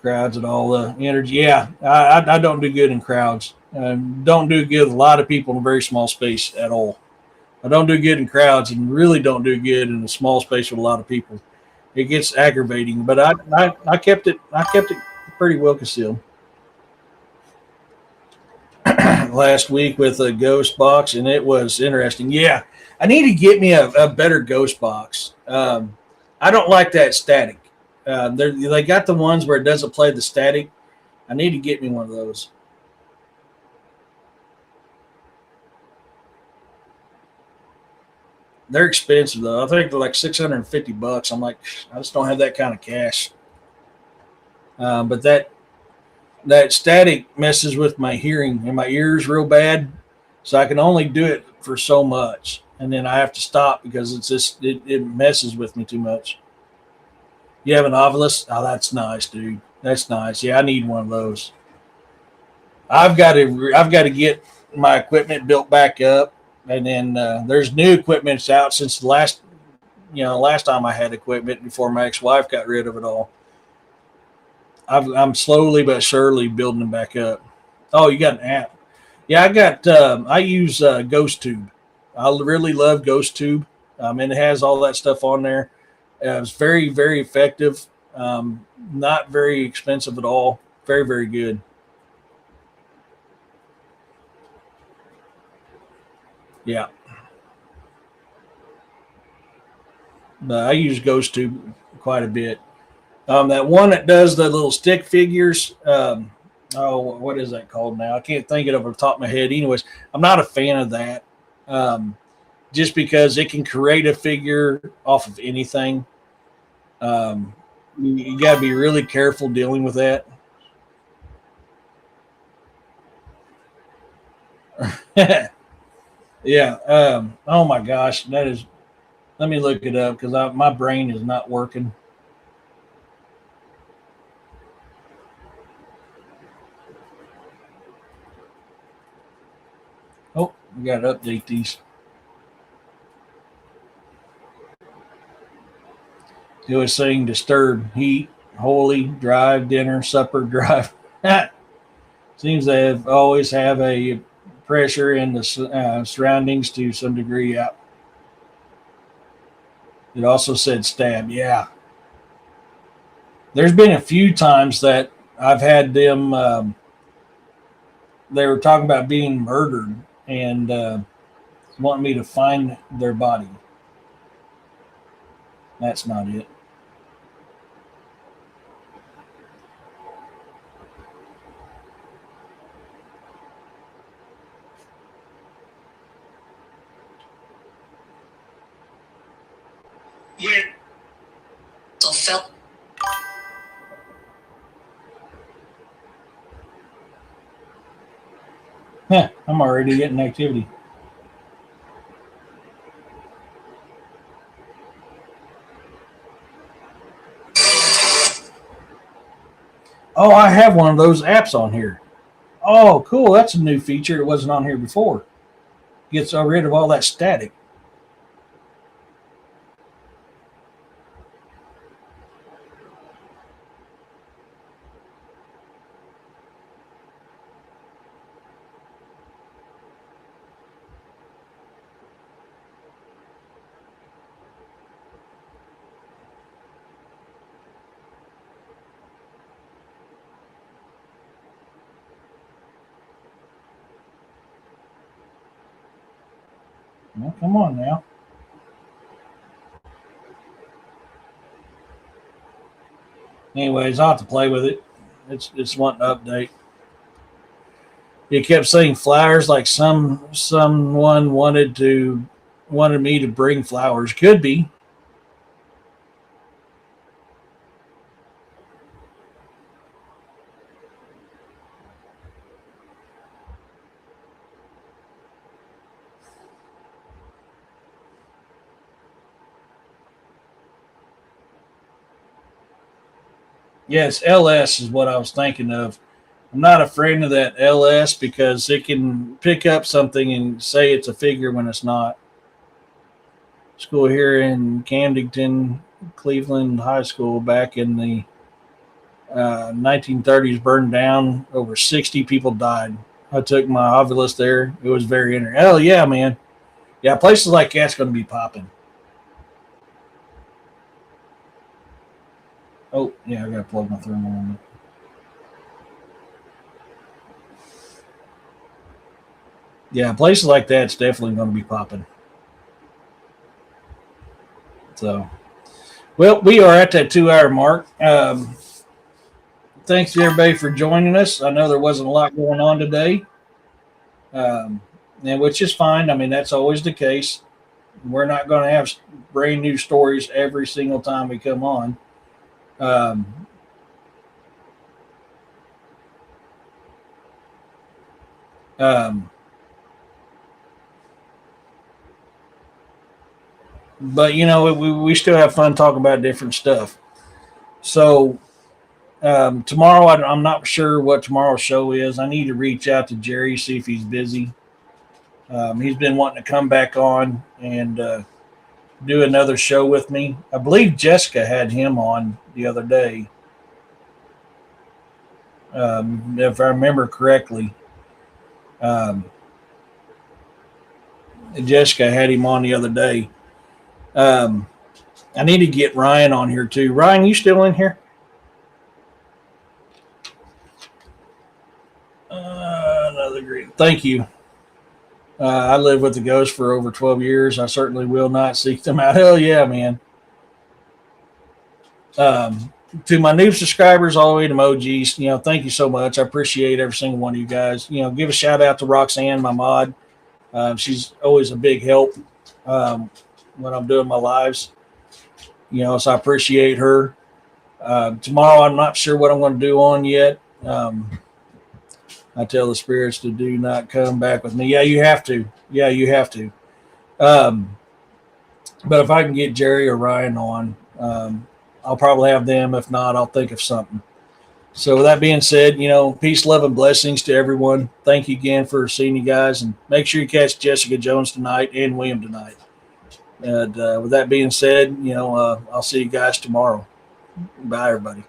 Crowds and all the energy. Yeah. I don't do good in crowds. Don't do good with a lot of people in a very small space at all. I don't do good in crowds and really don't do good in a small space with a lot of people. It gets aggravating, but I kept it pretty well concealed last week with a ghost box, and it was interesting. Yeah, I need to get me a better ghost box. I don't like that static. They got the ones where it doesn't play the static. I need to get me one of those. They're expensive though. I think they're like $650. I'm like, I just don't have that kind of cash. But that static messes with my hearing and my ears real bad, so I can only do it for so much, and then I have to stop because it messes with me too much. You have an Ovilus? Oh, that's nice, dude. That's nice. Yeah, I need one of those. I've got to get my equipment built back up, and then there's new equipment out since the last time I had equipment before my ex-wife got rid of it all. I'm slowly but surely building them back up. Oh, you got an app? Yeah, I use GhostTube. I really love GhostTube, and it has all that stuff on there. It's very, very effective. Not very expensive at all. Very, very good. Yeah, but I use GhostTube quite a bit. That one that does the little stick figures. What is that called now? I can't think of it off the top of my head. Anyways, I'm not a fan of that. Um, just because it can create a figure off of anything. Um, you got to be really careful dealing with that. Yeah. Oh my gosh, that is. Let me look it up because my brain is not working. Oh, we got to update these. It was saying disturb, heat, holy, drive, dinner, supper, drive. Seems they always have a pressure in the surroundings to some degree. Yeah. It also said stab. Yeah. There's been a few times that I've had them. They were talking about being murdered and wanting me to find their body. That's not it. Yeah. So felt. I'm already getting activity. Oh, I have one of those apps on here. Oh, cool. That's a new feature. It wasn't on here before. Gets rid of all that static. Well, come on now. Anyways, I'll have to play with it. It's wanting to update. It kept saying flowers like someone wanted me to bring flowers. Could be. Yes, LS is what I was thinking of. I'm not a friend of that LS because it can pick up something and say it's a figure when it's not. School here in Camdenton, Cleveland High School back in the 1930s burned down. Over 60 people died. I took my Ovilus there. It was very interesting. Oh, yeah, man. Yeah, places like that's going to be popping. Oh, yeah, I got to plug my thermal in. Yeah, places like that's definitely going to be popping. So, well, we are at that 2 hour mark. Thanks to everybody for joining us. I know there wasn't a lot going on today, and which is fine. I mean, that's always the case. We're not going to have brand new stories every single time we come on. Um, um, but you know, we still have fun talking about different stuff. So tomorrow, I'm not sure what tomorrow's show is. I need to reach out to Jerry, see if he's busy. He's been wanting to come back on and do another show with me. I believe Jessica had him on the other day, if I remember correctly. Um, Jessica had him on the other day. I need to get Ryan on here too. Ryan, you still in here? Another great. Thank you. I lived with the ghosts for over 12 years. I certainly will not seek them out. Hell yeah, man. To my new subscribers, all the way to emojis, thank you so much. I appreciate every single one of you guys. Give a shout out to Roxanne, my mod. She's always a big help when I'm doing my lives. So I appreciate her. Tomorrow, I'm not sure what I'm going to do on yet. I tell the spirits to do not come back with me. Yeah, you have to. Yeah, you have to. But if I can get Jerry or Ryan on, I'll probably have them. If not, I'll think of something. So with that being said, peace, love, and blessings to everyone. Thank you again for seeing you guys. And make sure you catch Jessica Jones tonight and William tonight. And with that being said, I'll see you guys tomorrow. Bye, everybody.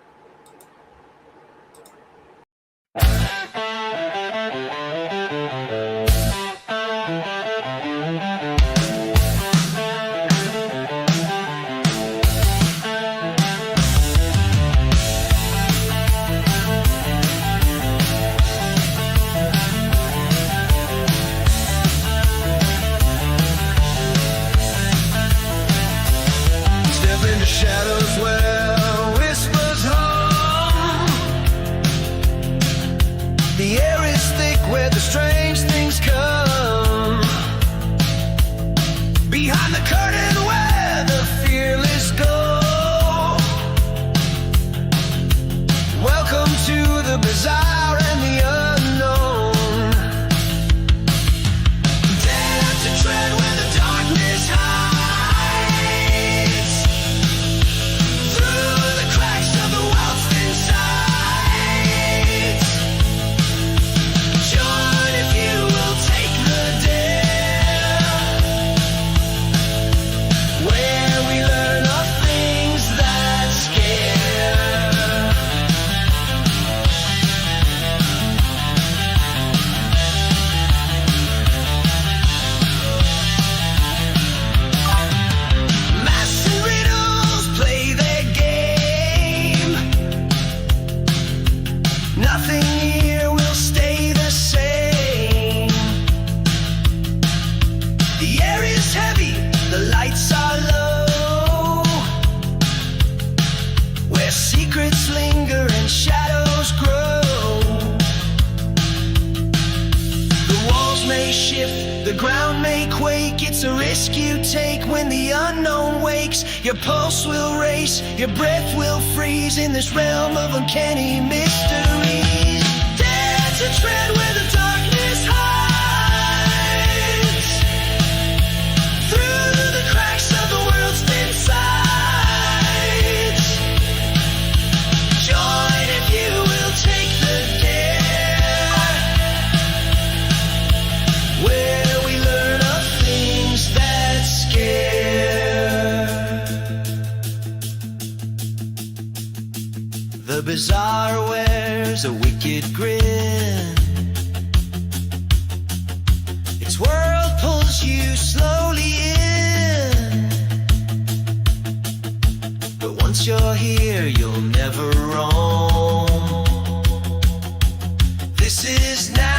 ground may quake. It's a risk you take when the unknown wakes. Your pulse will race, your breath will freeze in this realm of uncanny mysteries. Dare to tread where the darkness hides, through the cracks of the world's thin sides. Join if you will take the dare, where we learn of things that scare. The bazaar wears a wicked grin. Its world pulls you slowly in, but once you're here, you'll never roam. This is now.